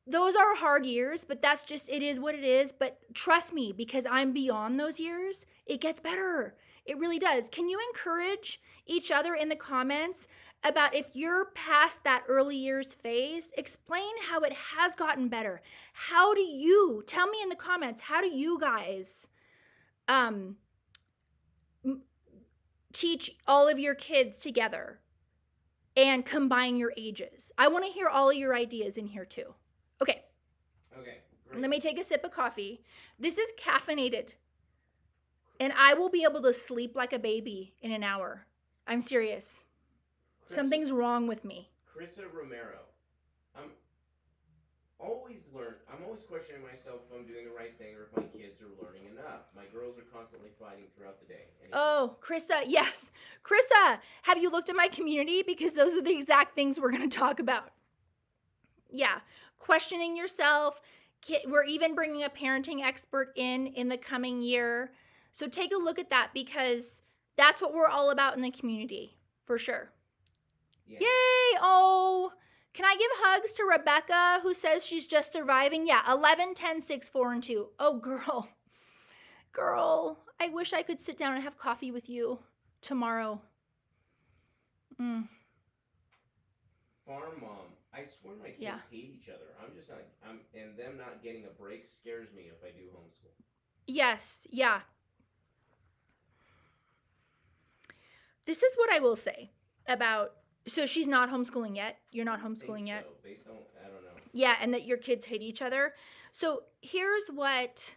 Those are hard years, but that's just, it is what it is. But trust me, because I'm beyond those years, it gets better. It really does. Can you encourage each other in the comments about if you're past that early years phase? Explain how it has gotten better. Tell me in the comments, how do you guys teach all of your kids together and combine your ages? I want to hear all of your ideas in here too. Okay, great. Let me take a sip of coffee. This is caffeinated, and I will be able to sleep like a baby in an hour. I'm serious. Something's wrong with me. Krista Romero, I'm always questioning myself if I'm doing the right thing or if my kids are learning enough. My girls are constantly fighting throughout the day. Oh, Krista, yes. Krista, have you looked at my community? Because those are the exact things we're going to talk about. Yeah, questioning yourself. We're even bringing a parenting expert in the coming year. So take a look at that because that's what we're all about in the community, for sure. Yeah. Yay! Oh, can I give hugs to Rebecca, who says she's just surviving? Yeah, 11, 10, 6, 4, and 2. Oh, girl, I wish I could sit down and have coffee with you tomorrow. Farm mom, I swear my kids hate each other. And them not getting a break scares me if I do homeschool. Yes, yeah. This is what I will say about, so she's not homeschooling yet. You're not homeschooling yet. So. Based on, I don't know. Yeah, and that your kids hate each other. So here's what,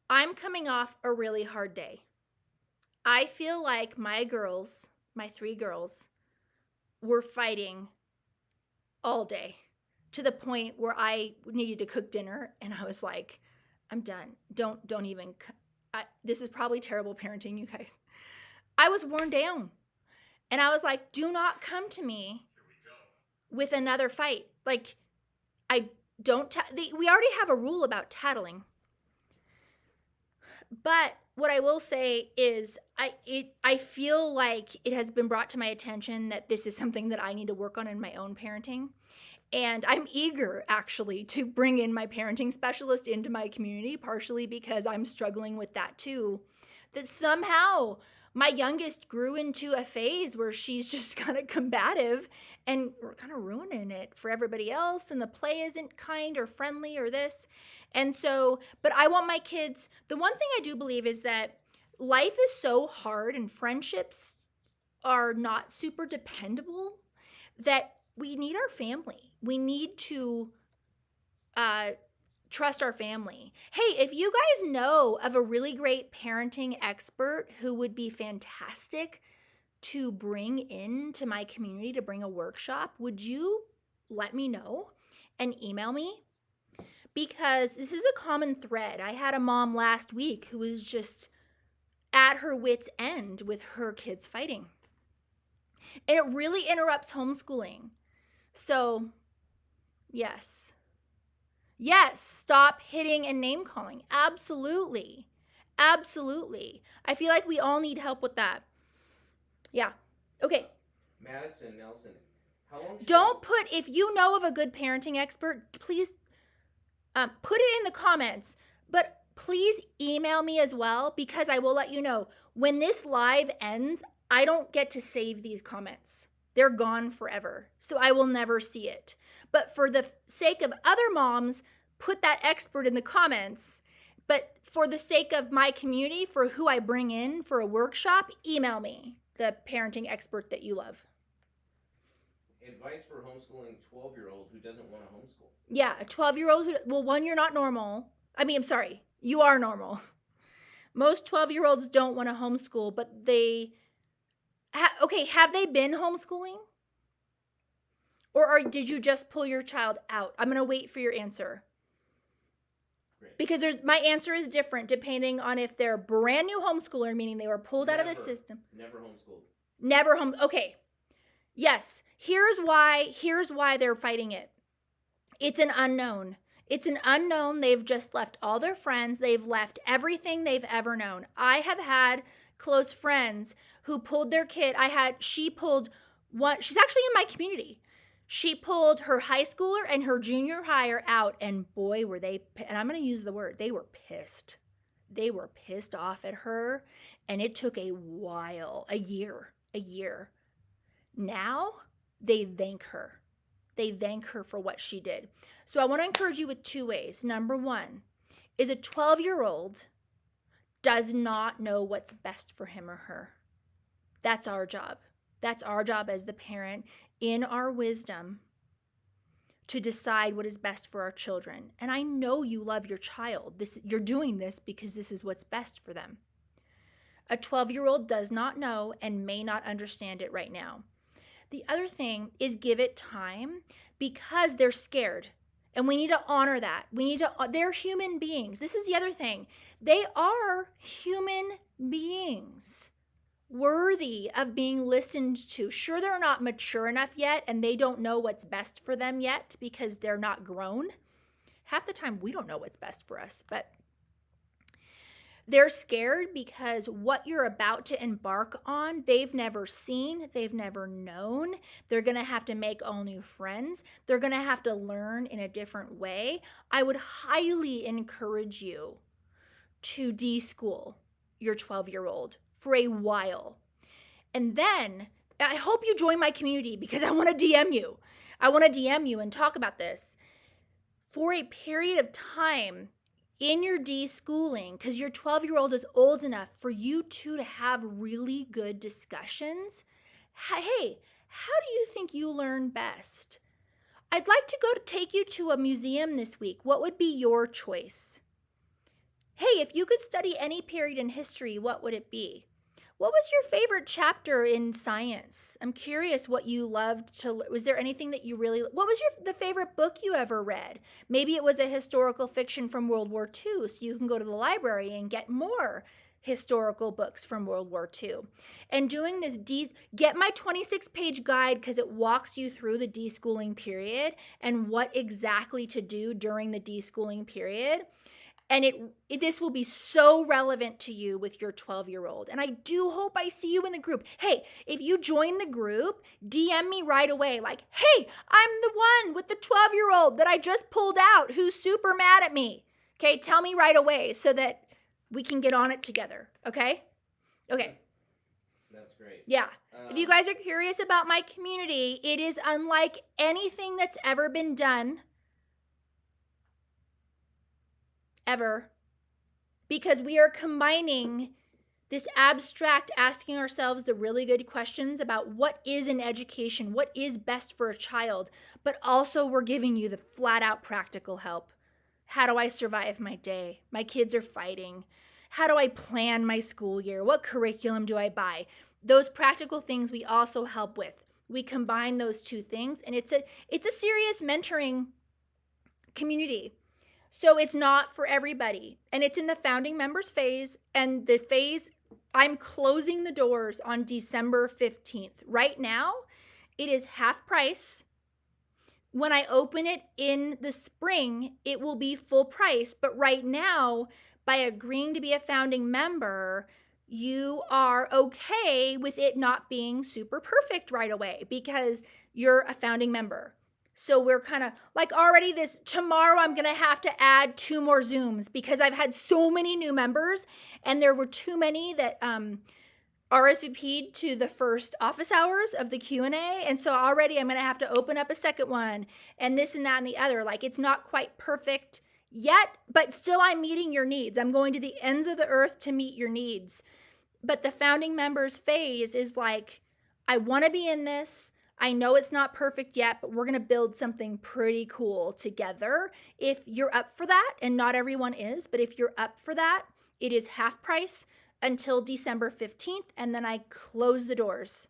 I'm coming off a really hard day. I feel like my 3 girls, were fighting all day to the point where I needed to cook dinner, and I was like, I'm done. Don't even. This is probably terrible parenting, you guys. I was worn down, and I was like, do not come to me with another fight. Like, we already have a rule about tattling. But what I will say is I feel like it has been brought to my attention that this is something that I need to work on in my own parenting. And I'm eager, actually, to bring in my parenting specialist into my community, partially because I'm struggling with that too. That somehow my youngest grew into a phase where she's just kind of combative, and we're kind of ruining it for everybody else, and the play isn't kind or friendly or this. And so, but I want my kids, the one thing I do believe is that life is so hard and friendships are not super dependable that we need our family. We need to trust our family. Hey, if you guys know of a really great parenting expert who would be fantastic to bring into my community to bring a workshop, would you let me know and email me? Because this is a common thread. I had a mom last week who was just at her wit's end with her kids fighting. And it really interrupts homeschooling. So, yes. Yes, stop hitting and name calling. Absolutely. Absolutely. I feel like we all need help with that. Yeah. Okay. Madison Nelson, how long if you know of a good parenting expert, please put it in the comments. But please email me as well, because I will let you know when this live ends, I don't get to save these comments. They're gone forever. So I will never see it. But for the sake of other moms, put that expert in the comments. But for the sake of my community, for who I bring in for a workshop, email me, the parenting expert that you love. Advice for homeschooling 12-year-old who doesn't want to homeschool. Yeah, a 12-year-old who, well, one, you're not normal. I'm sorry, you are normal. Most 12-year-olds don't want to homeschool, but they, have they been homeschooling? Or did you just pull your child out? I'm going to wait for your answer. Great. Because my answer is different depending on if they're brand new homeschooler, meaning they were pulled out of the system. Never homeschooled. Okay. Yes. Here's why they're fighting it. It's an unknown. It's an unknown. They've just left all their friends. They've left everything they've ever known. I have had close friends who pulled their kid. She pulled one. She's actually in my community. She pulled her high schooler and her junior higher out, and boy, were they, and I'm going to use the word, they were pissed. They were pissed off at her, and it took a while, a year. Now, they thank her. They thank her for what she did. So I want to encourage you with 2 ways. Number 1 is a 12-year-old does not know what's best for him or her. That's our job. That's our job as the parent, in our wisdom, to decide what is best for our children. And I know you love your child. You're doing this because this is what's best for them. A 12-year-old does not know and may not understand it right now. The other thing is give it time because they're scared. And we need to honor that. They're human beings. This is the other thing. They are human beings worthy of being listened to. Sure, they're not mature enough yet and they don't know what's best for them yet because they're not grown. Half the time we don't know what's best for us, but they're scared because what you're about to embark on, they've never seen, they've never known. They're going to have to make all new friends. They're going to have to learn in a different way. I would highly encourage you to deschool your 12-year-old for a while. And then I hope you join my community because I want to DM you. I want to DM you and talk about this for a period of time in your deschooling, because your 12-year-old is old enough for you two to have really good discussions. Hey, how do you think you learn best? I'd like to take you to a museum this week. What would be your choice? Hey, if you could study any period in history, what would it be? What was your favorite chapter in science? I'm curious what you loved to. Was there anything that you really? What was the favorite book you ever read? Maybe it was a historical fiction from World War II, so you can go to the library and get more historical books from World War II. And doing this, get my 26-page guide because it walks you through the deschooling period and what exactly to do during the deschooling period. And this will be so relevant to you with your 12-year-old. And I do hope I see you in the group. Hey, if you join the group, DM me right away. Like, hey, I'm the one with the 12-year-old that I just pulled out who's super mad at me. Okay, tell me right away so that we can get on it together. Okay? Okay. That's great. Yeah. If you guys are curious about my community, it is unlike anything that's ever been done. Ever, because we are combining this abstract asking ourselves the really good questions about what is an education, what is best for a child, but also we're giving you the flat out practical help. How do I survive my day? My kids are fighting. How do I plan my school year? What curriculum do I buy? Those practical things we also help with. We combine those two things, and it's a serious mentoring community. So it's not for everybody, and it's in the founding members phase, and the phase, I'm closing the doors on December 15th. Right now, it is half price. When I open it in the spring, it will be full price, but right now, by agreeing to be a founding member, you are okay with it not being super perfect right away because you're a founding member. So we're kind of like already tomorrow I'm going to have to add 2 more Zooms because I've had so many new members and there were too many that RSVP'd to the first office hours of the Q&A. And so already I'm going to have to open up a second one and this and that and the other. Like it's not quite perfect yet, but still I'm meeting your needs. I'm going to the ends of the earth to meet your needs. But the founding members phase is like, I want to be in this. I know it's not perfect yet, but we're going to build something pretty cool together. If you're up for that, and not everyone is, but if you're up for that, it is half price until December 15th, and then I close the doors.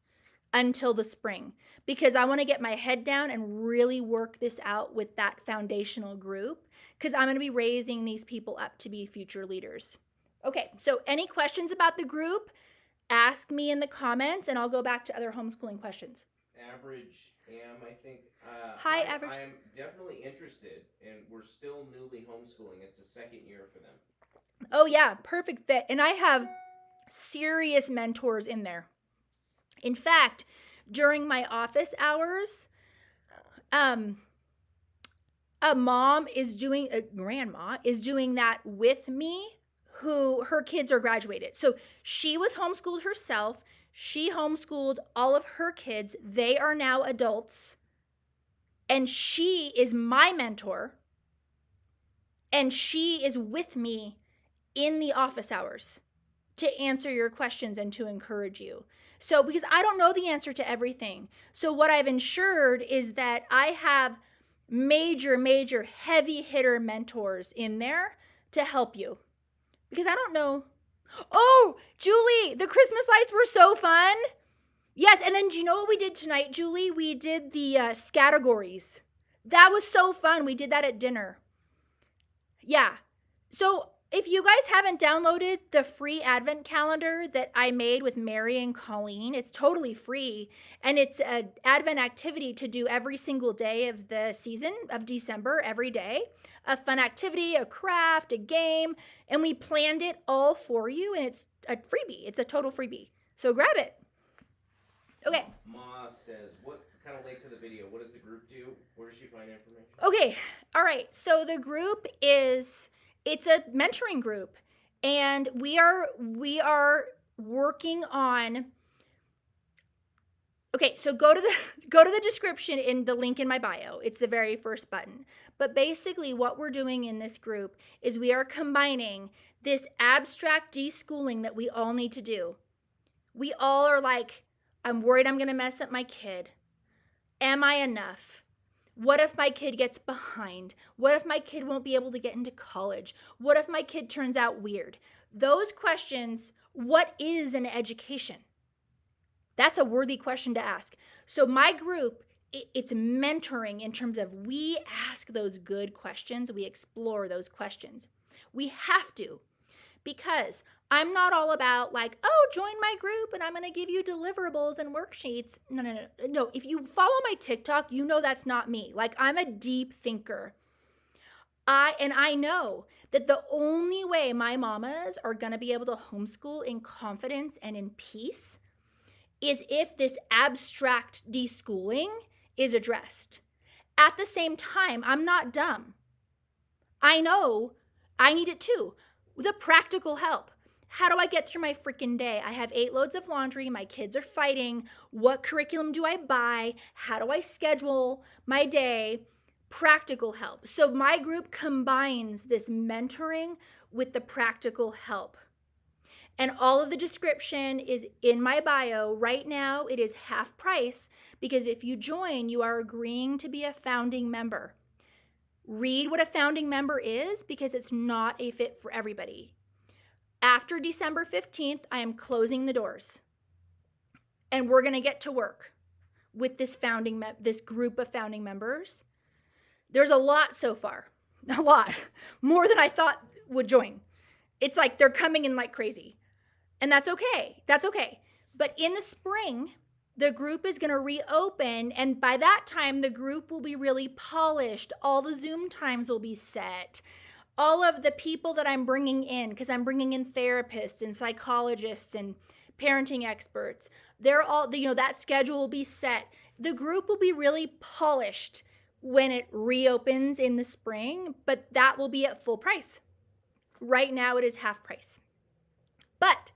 until the spring, because I want to get my head down and really work this out with that foundational group, because I'm going to be raising these people up to be future leaders. Okay, so any questions about the group, ask me in the comments and I'll go back to other homeschooling questions. Average I think. Hi, Average. I'm definitely interested, and we're still newly homeschooling. It's a second year for them. Oh yeah, perfect fit. And I have serious mentors in there. In fact, during my office hours, a grandma is doing that with me, who her kids are graduated. So she was homeschooled herself. She homeschooled all of her kids. They are now adults. And she is my mentor. And she is with me in the office hours to answer your questions and to encourage you. So, because I don't know the answer to everything. So what I've ensured is that I have major heavy hitter mentors in there to help you. Because I don't know. Oh, Julie, the Christmas lights were so fun. Yes, and then do you know what we did tonight, Julie? We did the categories. That was so fun. We did that at dinner. Yeah. So if you guys haven't downloaded the free advent calendar that I made with Mary and Colleen, it's totally free. And it's an advent activity to do every single day of the season of December, every day. A fun activity, a craft, a game. And we planned it all for you. And it's a freebie. It's a total freebie. So grab it. Okay. Ma says, what kind of link to the video? What does the group do? Where does she find information? Okay. All right. So the group it's a mentoring group, and we are working on. Okay, so go to the description in the link in my bio. It's the very first button. But basically what we're doing in this group is we are combining this abstract deschooling that we all need to do. We all are like, I'm worried I'm going to mess up my kid. Am I enough? What if my kid gets behind? What if my kid won't be able to get into college? What if my kid turns out weird? Those questions, what is an education? That's a worthy question to ask. So my group, it's mentoring in terms of we ask those good questions. We explore those questions. We have to, because I'm not all about like, oh, join my group and I'm going to give you deliverables and worksheets. No. If you follow my TikTok, you know that's not me. Like, I'm a deep thinker. I know that the only way my mamas are going to be able to homeschool in confidence and in peace is if this abstract deschooling is addressed. At the same time, I'm not dumb. I know I need it too. The practical help. How do I get through my freaking day? I have 8 loads of laundry. My kids are fighting. What curriculum do I buy? How do I schedule my day? Practical help. So my group combines this mentoring with the practical help. And all of the description is in my bio. Right now, it is half price, because if you join, you are agreeing to be a founding member. Read what a founding member is, because it's not a fit for everybody. After December 15th, I am closing the doors. And we're going to get to work with this group of founding members. There's a lot so far. A lot. More than I thought would join. It's like they're coming in like crazy. And that's okay. That's okay. But in the spring, the group is going to reopen, and by that time, the group will be really polished. All the Zoom times will be set. All of the people that I'm bringing in, because I'm bringing in therapists and psychologists and parenting experts, they're all, that schedule will be set. The group will be really polished when it reopens in the spring, but that will be at full price. Right now, it is half price. But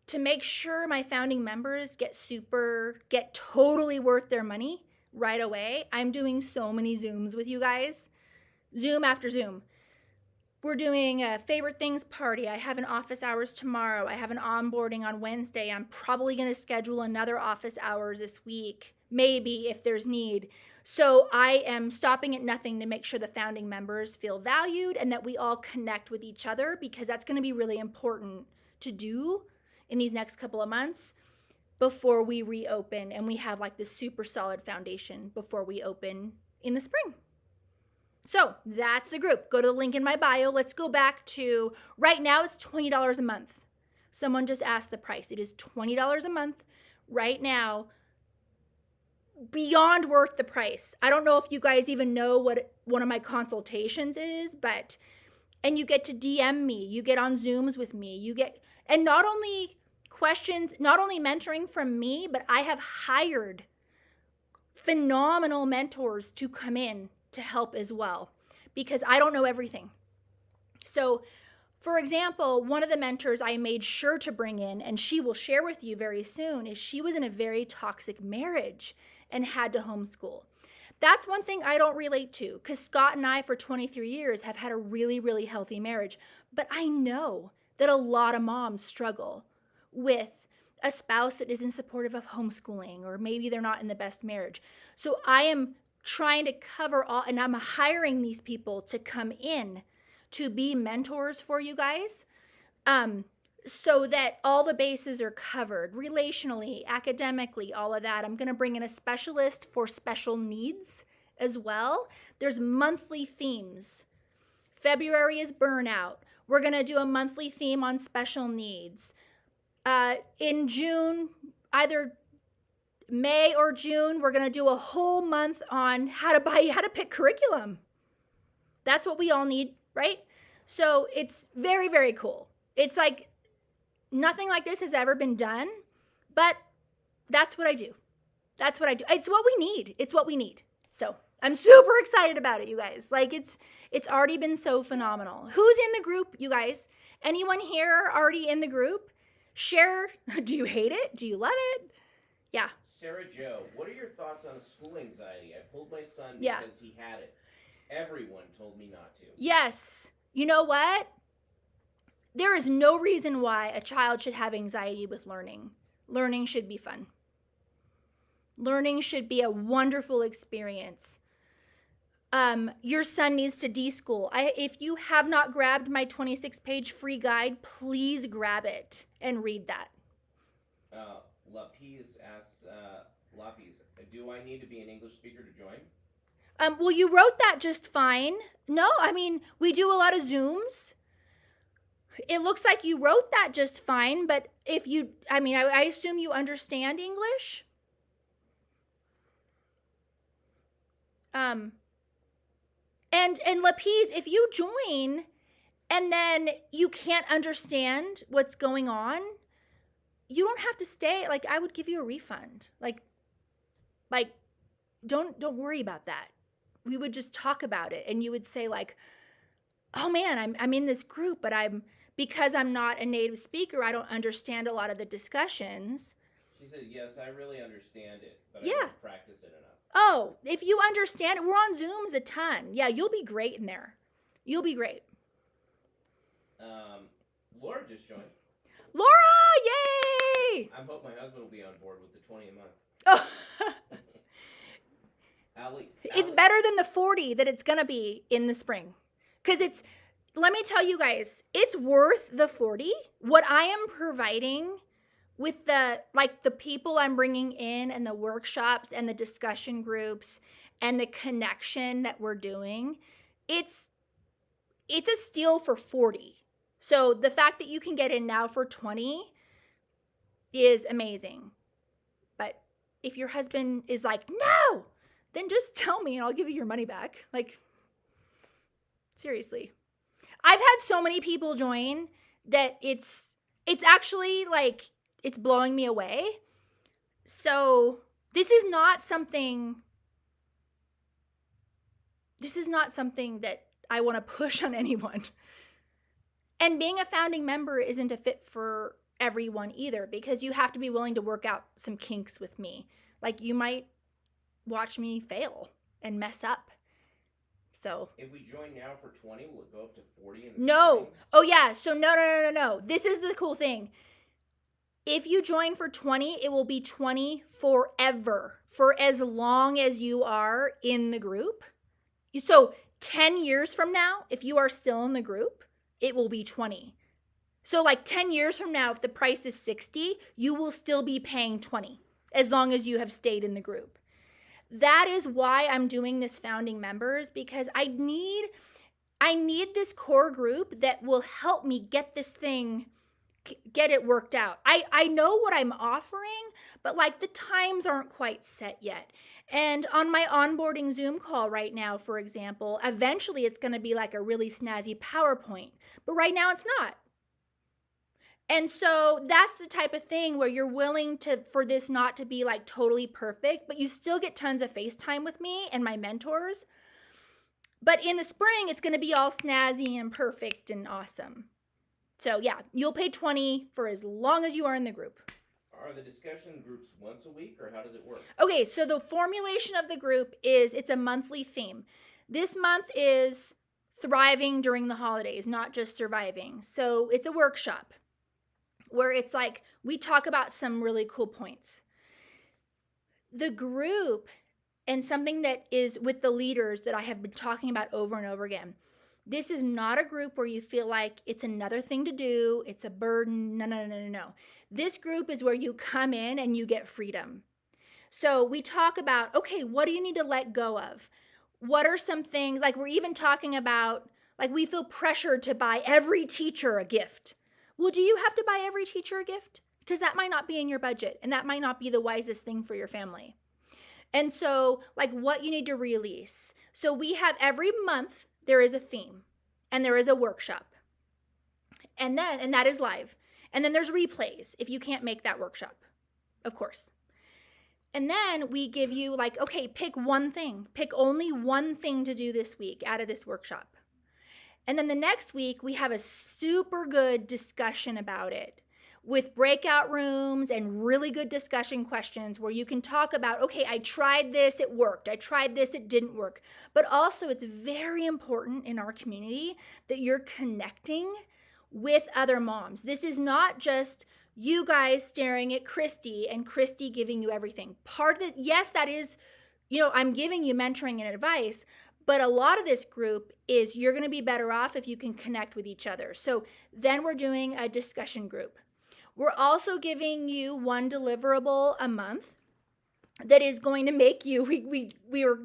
to make sure my founding members get totally worth their money right away, I'm doing so many Zooms with you guys. Zoom after Zoom. We're doing a favorite things party. I have an office hours tomorrow. I have an onboarding on Wednesday. I'm probably going to schedule another office hours this week, maybe if there's need. So I am stopping at nothing to make sure the founding members feel valued and that we all connect with each other, because that's going to be really important to do in these next couple of months. before we reopen, and we have like this super solid foundation before we open in the spring. So that's the group. Go to the link in my bio. Let's go back to right now it's $20 a month. Someone just asked the price. It is $20 a month right now. Beyond worth the price. I don't know if you guys even know what one of my consultations is, but, and you get to DM me, you get on Zooms with me, you get, and not only questions, not only mentoring from me, but I have hired phenomenal mentors to come in to help as well, because I don't know everything. So, for example, one of the mentors I made sure to bring in, and she will share with you very soon, is she was in a very toxic marriage and had to homeschool. That's one thing I don't relate to, because Scott and I for 23 years have had a really, really healthy marriage. But I know that a lot of moms struggle with a spouse that isn't supportive of homeschooling, or maybe they're not in the best marriage. So I am trying to cover all, and I'm hiring these people to come in to be mentors for you guys, so that all the bases are covered relationally, academically, all of that. I'm going to bring in a specialist for special needs as well. There's monthly themes. February is burnout. We're going to do a monthly theme on special needs. In June, either May or June, we're going to do a whole month on how to pick curriculum. That's what we all need, right? So it's very, very cool. It's like nothing like this has ever been done, but that's what I do. That's what I do. It's what we need. It's what we need. So I'm super excited about it, you guys. Like it's already been so phenomenal. Who's in the group, you guys? Anyone here already in the group? Share. Do you hate it? Do you love it? Yeah. Sarah Jo, what are your thoughts on school anxiety? I pulled my son because he had it. Everyone told me not to. Yes. You know what? There is no reason why a child should have anxiety with learning. Learning should be fun. Learning should be a wonderful experience. Your son needs to deschool. If you have not grabbed my 26-page free guide, please grab it and read that. Lapis asks, do I need to be an English speaker to join? Well, you wrote that just fine. No, I mean, we do a lot of Zooms. It looks like you wrote that just fine, but if you, I assume you understand English. And Lapis, if you join and then you can't understand what's going on, you don't have to stay. Like, I would give you a refund. Like, don't worry about that. We would just talk about it, and you would say like, oh man, I'm in this group, but because I'm not a native speaker, I don't understand a lot of the discussions. She said, yes, I really understand it, but yeah. I don't practice it enough. Oh, if you understand it, we're on Zooms a ton. Yeah, you'll be great in there. You'll be great. Laura just joined. Laura, yay! I hope my husband will be on board with the 20 a month. Oh. It's Allie. better than the 40 that it's going to be in the spring. Because let me tell you guys, it's worth the 40. What I am providing with the people I'm bringing in and the workshops and the discussion groups and the connection that we're doing, it's a steal for 40. So the fact that you can get in now for 20 is amazing. But if your husband is like, no, then just tell me and I'll give you your money back. Like, seriously. I've had so many people join that it's actually like, it's blowing me away. So this is not something that I want to push on anyone. And being a founding member isn't a fit for everyone either, because you have to be willing to work out some kinks with me. Like, you might watch me fail and mess up. So if we join now for 20, will it go up to 40 in the No. spring? Oh yeah. So no. This is the cool thing. If you join for 20, it will be 20 forever, for as long as you are in the group. So 10 years from now, if you are still in the group, it will be 20. So like 10 years from now, if the price is 60, you will still be paying 20 as long as you have stayed in the group. That is why I'm doing this founding members, because I need this core group that will help me get this thing, get it worked out. I know what I'm offering, but like the times aren't quite set yet. And on my onboarding Zoom call right now, for example, eventually it's going to be like a really snazzy PowerPoint, but right now it's not. And so that's the type of thing where you're willing for this not to be like totally perfect, but you still get tons of FaceTime with me and my mentors. But in the spring, it's going to be all snazzy and perfect and awesome. So yeah, you'll pay 20 for as long as you are in the group. Are the discussion groups once a week, or how does it work? Okay, so the formulation of the group is it's a monthly theme. This month is thriving during the holidays, not just surviving. So it's a workshop where it's like we talk about some really cool points. The group, and something that is with the leaders that I have been talking about over and over again, this is not a group where you feel like it's another thing to do, it's a burden. No. This group is where you come in and you get freedom. So we talk about, okay, what do you need to let go of? What are some things, like we're even talking about, like we feel pressured to buy every teacher a gift. Well, do you have to buy every teacher a gift? Because that might not be in your budget, and that might not be the wisest thing for your family. And so, like what you need to release. So we have every month, there is a theme, and there is a workshop. And that is live. And then there's replays if you can't make that workshop, of course. And then we give you like, okay, pick one thing. Pick only one thing to do this week out of this workshop. And then the next week, we have a super good discussion about it with breakout rooms and really good discussion questions where you can talk about, okay, I tried this, it worked. I tried this, it didn't work. But also, it's very important in our community that you're connecting with other moms. This is not just you guys staring at Christy and Christy giving you everything. Part of it, yes, that is, I'm giving you mentoring and advice, but a lot of this group is you're going to be better off if you can connect with each other. So then we're doing a discussion group. We're also giving you one deliverable a month that is going to make you,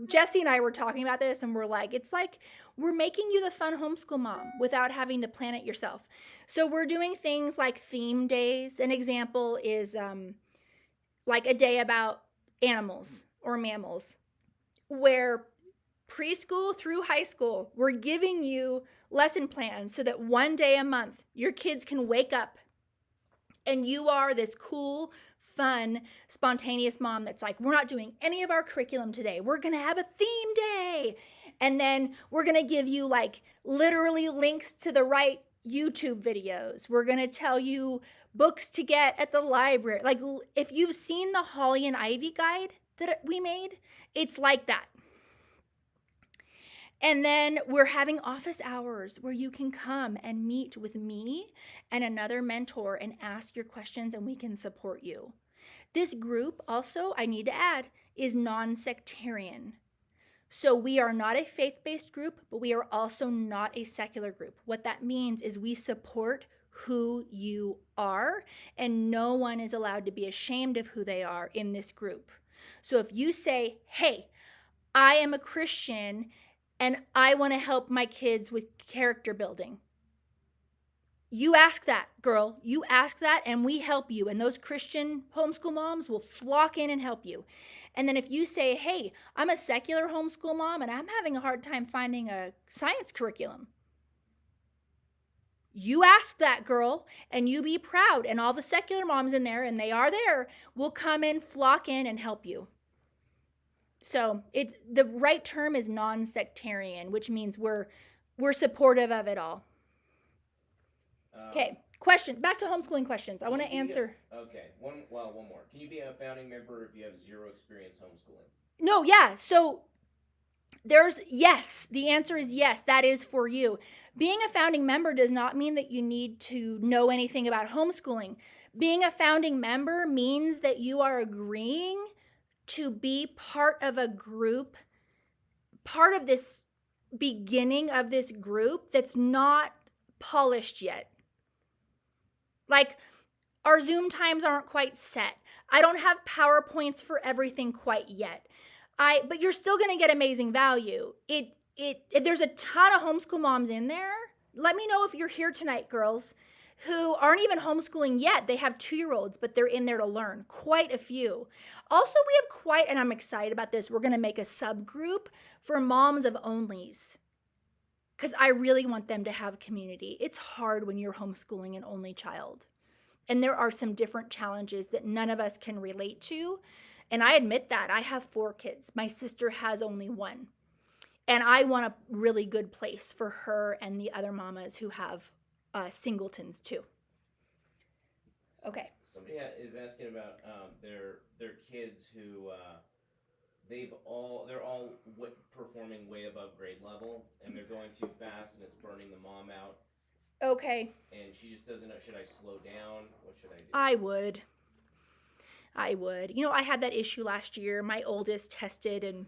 Jesse and I were talking about this, and we're like, it's like we're making you the fun homeschool mom without having to plan it yourself. So we're doing things like theme days. An example is like a day about animals or mammals, where preschool through high school, we're giving you lesson plans so that one day a month, your kids can wake up and you are this cool, fun, spontaneous mom that's like, we're not doing any of our curriculum today. We're going to have a theme day. And then we're going to give you like literally links to the right YouTube videos. We're going to tell you books to get at the library. Like if you've seen the Holly and Ivy guide that we made, it's like that. And then we're having office hours where you can come and meet with me and another mentor and ask your questions, and we can support you. This group also, I need to add, is non-sectarian. So we are not a faith-based group, but we are also not a secular group. What that means is we support who you are, and no one is allowed to be ashamed of who they are in this group. So if you say, hey, I am a Christian and I want to help my kids with character building, you ask that, girl. You ask that, and we help you. And those Christian homeschool moms will flock in and help you. And then if you say, hey, I'm a secular homeschool mom and I'm having a hard time finding a science curriculum, you ask that, girl, and you be proud. And all the secular moms in there, and they are there, will come in, flock in, and help you. So the right term is non-sectarian, which means we're supportive of it all. Okay, question. Back to homeschooling questions. I want to answer. Okay, one more. Can you be a founding member if you have zero experience homeschooling? No, yeah. So yes. The answer is yes. That is for you. Being a founding member does not mean that you need to know anything about homeschooling. Being a founding member means that you are agreeing to be part of a group, part of this beginning of this group that's not polished yet. Like, our Zoom times aren't quite set. I don't have PowerPoints for everything quite yet. But you're still going to get amazing value. There's a ton of homeschool moms in there. Let me know if you're here tonight, girls, who aren't even homeschooling yet. They have 2-year-olds, but they're in there to learn. Quite a few. Also, we have and I'm excited about this, we're going to make a subgroup for moms of onlys, because I really want them to have community. It's hard when you're homeschooling an only child. And there are some different challenges that none of us can relate to. And I admit that. I have 4 kids. My sister has only 1. And I want a really good place for her and the other mamas who have singletons too. Okay. Somebody is asking about their kids who they're all performing way above grade level, and they're going too fast, and it's burning the mom out. Okay. And she just doesn't know, should I slow down? What should I do? I would. I had that issue last year. My oldest tested, and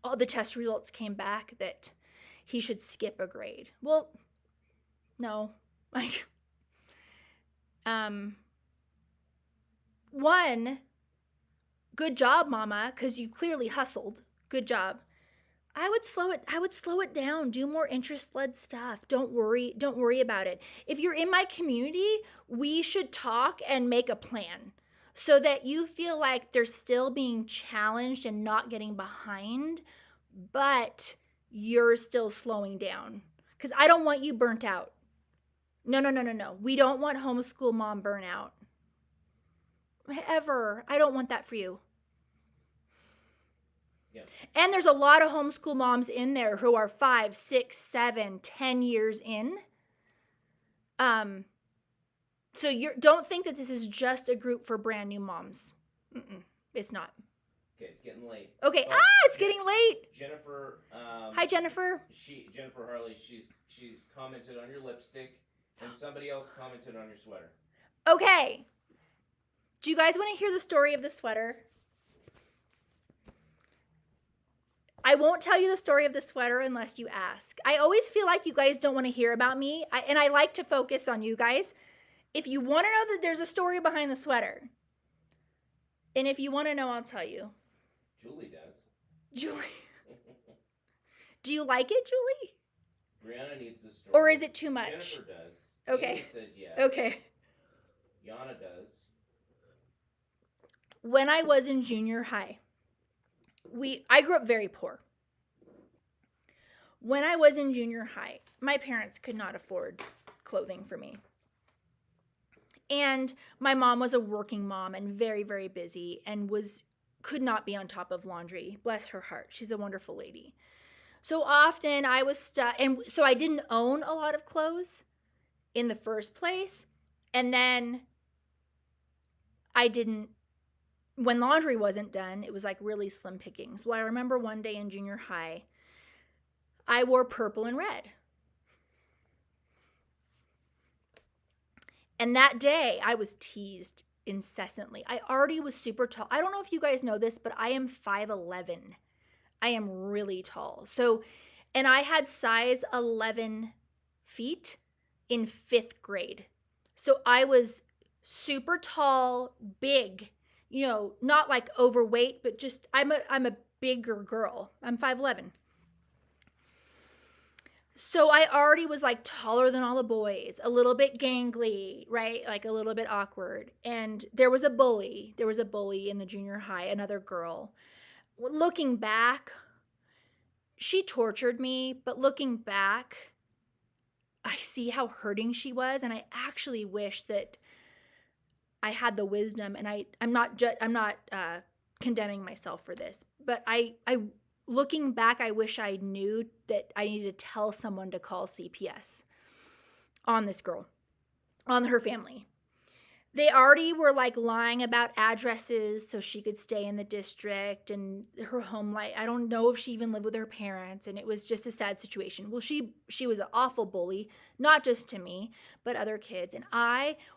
all the test results came back that he should skip a grade. Well, no. One, good job, mama, because you clearly hustled. Good job. I would slow it down. Do more interest-led stuff. Don't worry about it. If you're in my community, we should talk and make a plan so that you feel like they're still being challenged and not getting behind, but you're still slowing down. Because I don't want you burnt out. No. We don't want homeschool mom burnout. Ever. I don't want that for you. Yeah. And there's a lot of homeschool moms in there who are 5, 6, 7, 10 years in. So don't think that this is just a group for brand new moms. It's not. Okay, it's getting late. Okay, it's getting late. Jennifer. Hi, Jennifer. Jennifer Harley. She's commented on your lipstick, and somebody else commented on your sweater. Okay. Do you guys want to hear the story of the sweater? I won't tell you the story of the sweater unless you ask. I always feel like you guys don't want to hear about me, and I like to focus on you guys. If you want to know that there's a story behind the sweater, and if you want to know, I'll tell you. Julie does. Julie. Do you like it, Julie? Brianna needs the story. Or is it too much? Jennifer does. Okay. Amy says yes. Okay. Yana does. When I was in junior high, I grew up very poor. When I was in junior high, my parents could not afford clothing for me. And my mom was a working mom and very, very busy and could not be on top of laundry. Bless her heart. She's a wonderful lady. So often I was stuck, and so I didn't own a lot of clothes in the first place. And then when laundry wasn't done, it was like really slim pickings. Well, I remember one day in junior high, I wore purple and red. And that day, I was teased incessantly. I already was super tall. I don't know if you guys know this, but I am 5'11". I am really tall. And I had size 11 feet in 5th grade. So I was super tall, big, not like overweight, but just I'm a bigger girl. I'm 5'11". So I already was like taller than all the boys, a little bit gangly, right? Like a little bit awkward. And there was a bully. There was a bully in the junior high, another girl. Looking back, she tortured me, but looking back, I see how hurting she was, and I actually wish that I had the wisdom, and I'm not condemning myself for this, but I looking back, I wish I knew that I needed to tell someone to call CPS on this girl, on her family. They already were like lying about addresses so she could stay in the district and her home life. I don't know if she even lived with her parents, and it was just a sad situation. Well, she was an awful bully, not just to me, but other kids. And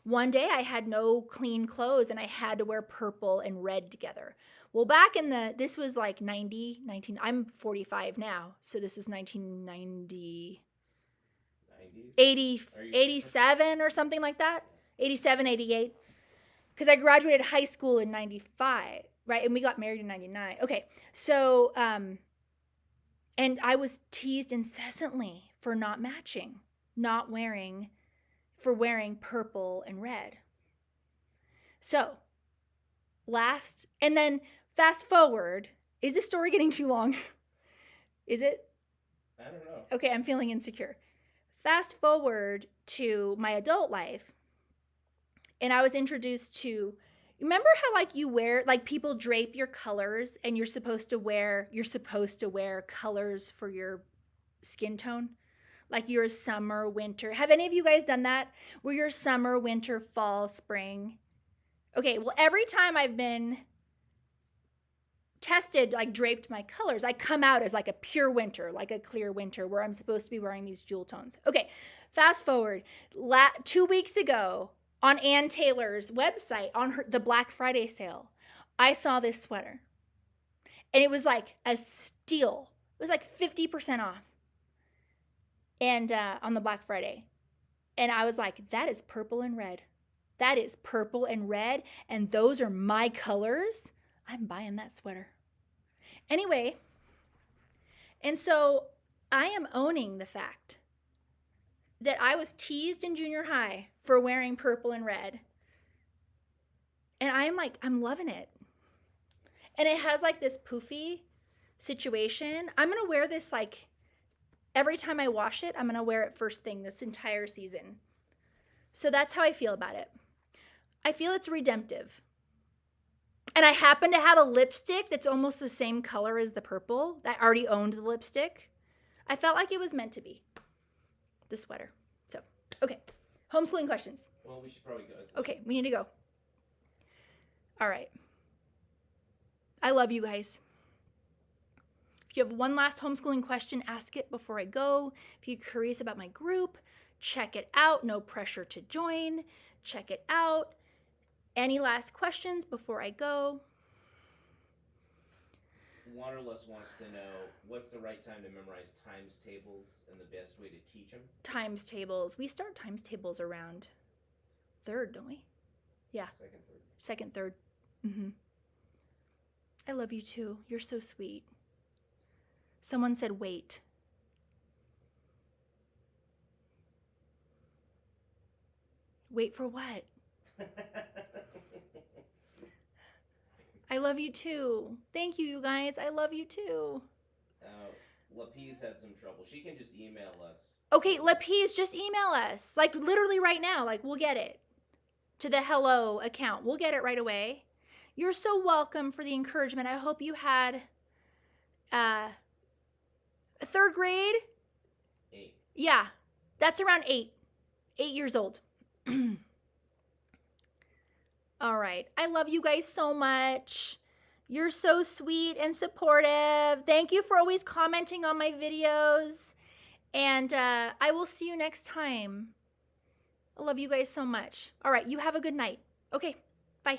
one day I had no clean clothes and I had to wear purple and red together. Well, this was like 19, I'm 45 now, so this is 1990, 87 or something like that. 87, 88. Because I graduated high school in 95, right? And we got married in 99. Okay, so, and I was teased incessantly for not matching, for wearing purple and red. So, and then fast forward, is this story getting too long? Is it? I don't know. Okay, I'm feeling insecure. Fast forward to my adult life, and I was introduced to, remember how like you wear, like people drape your colors and you're supposed to wear colors for your skin tone? Like your summer, winter. Have any of you guys done that? Where your summer, winter, fall, spring? Okay, well, every time I've been tested, like draped my colors, I come out as like a pure winter, like a clear winter where I'm supposed to be wearing these jewel tones. Okay, fast forward. 2 weeks ago on Ann Taylor's website, on the Black Friday sale, I saw this sweater. And it was like a steal. It was like 50% off. And on the Black Friday. And I was like, that is purple and red. That is purple and red. And those are my colors. I'm buying that sweater. Anyway, and so I am owning the fact that I was teased in junior high for wearing purple and red. And I'm loving it. And it has like this poofy situation. I'm going to wear this like every time I wash it, I'm going to wear it first thing this entire season. So that's how I feel about it. I feel it's redemptive. And I happen to have a lipstick that's almost the same color as the purple. I already owned the lipstick. I felt like it was meant to be. The sweater. So, okay. Homeschooling questions. Well, we should probably go. Okay, we need to go. All right. I love you guys. If you have one last homeschooling question, ask it before I go. If you're curious about my group, check it out. No pressure to join. Check it out. Any last questions before I go? Wanderlust wants to know, what's the right time to memorize times tables and the best way to teach them? Times tables. We start times tables around 3rd, don't we? Yeah. 2nd, 3rd. Mm-hmm. I love you too. You're so sweet. Someone said wait. Wait for what? I love you too. Thank you, you guys. I love you too. Lapise had some trouble. She can just email us. Okay, Lapise, just email us. Like literally right now. Like we'll get it to the hello account. We'll get it right away. You're so welcome for the encouragement. I hope you had 3rd grade. 8. Yeah, that's around 8 years old. All right. I love you guys so much. You're so sweet and supportive. Thank you for always commenting on my videos. And I will see you next time. I love you guys so much. All right. You have a good night. Okay. Bye.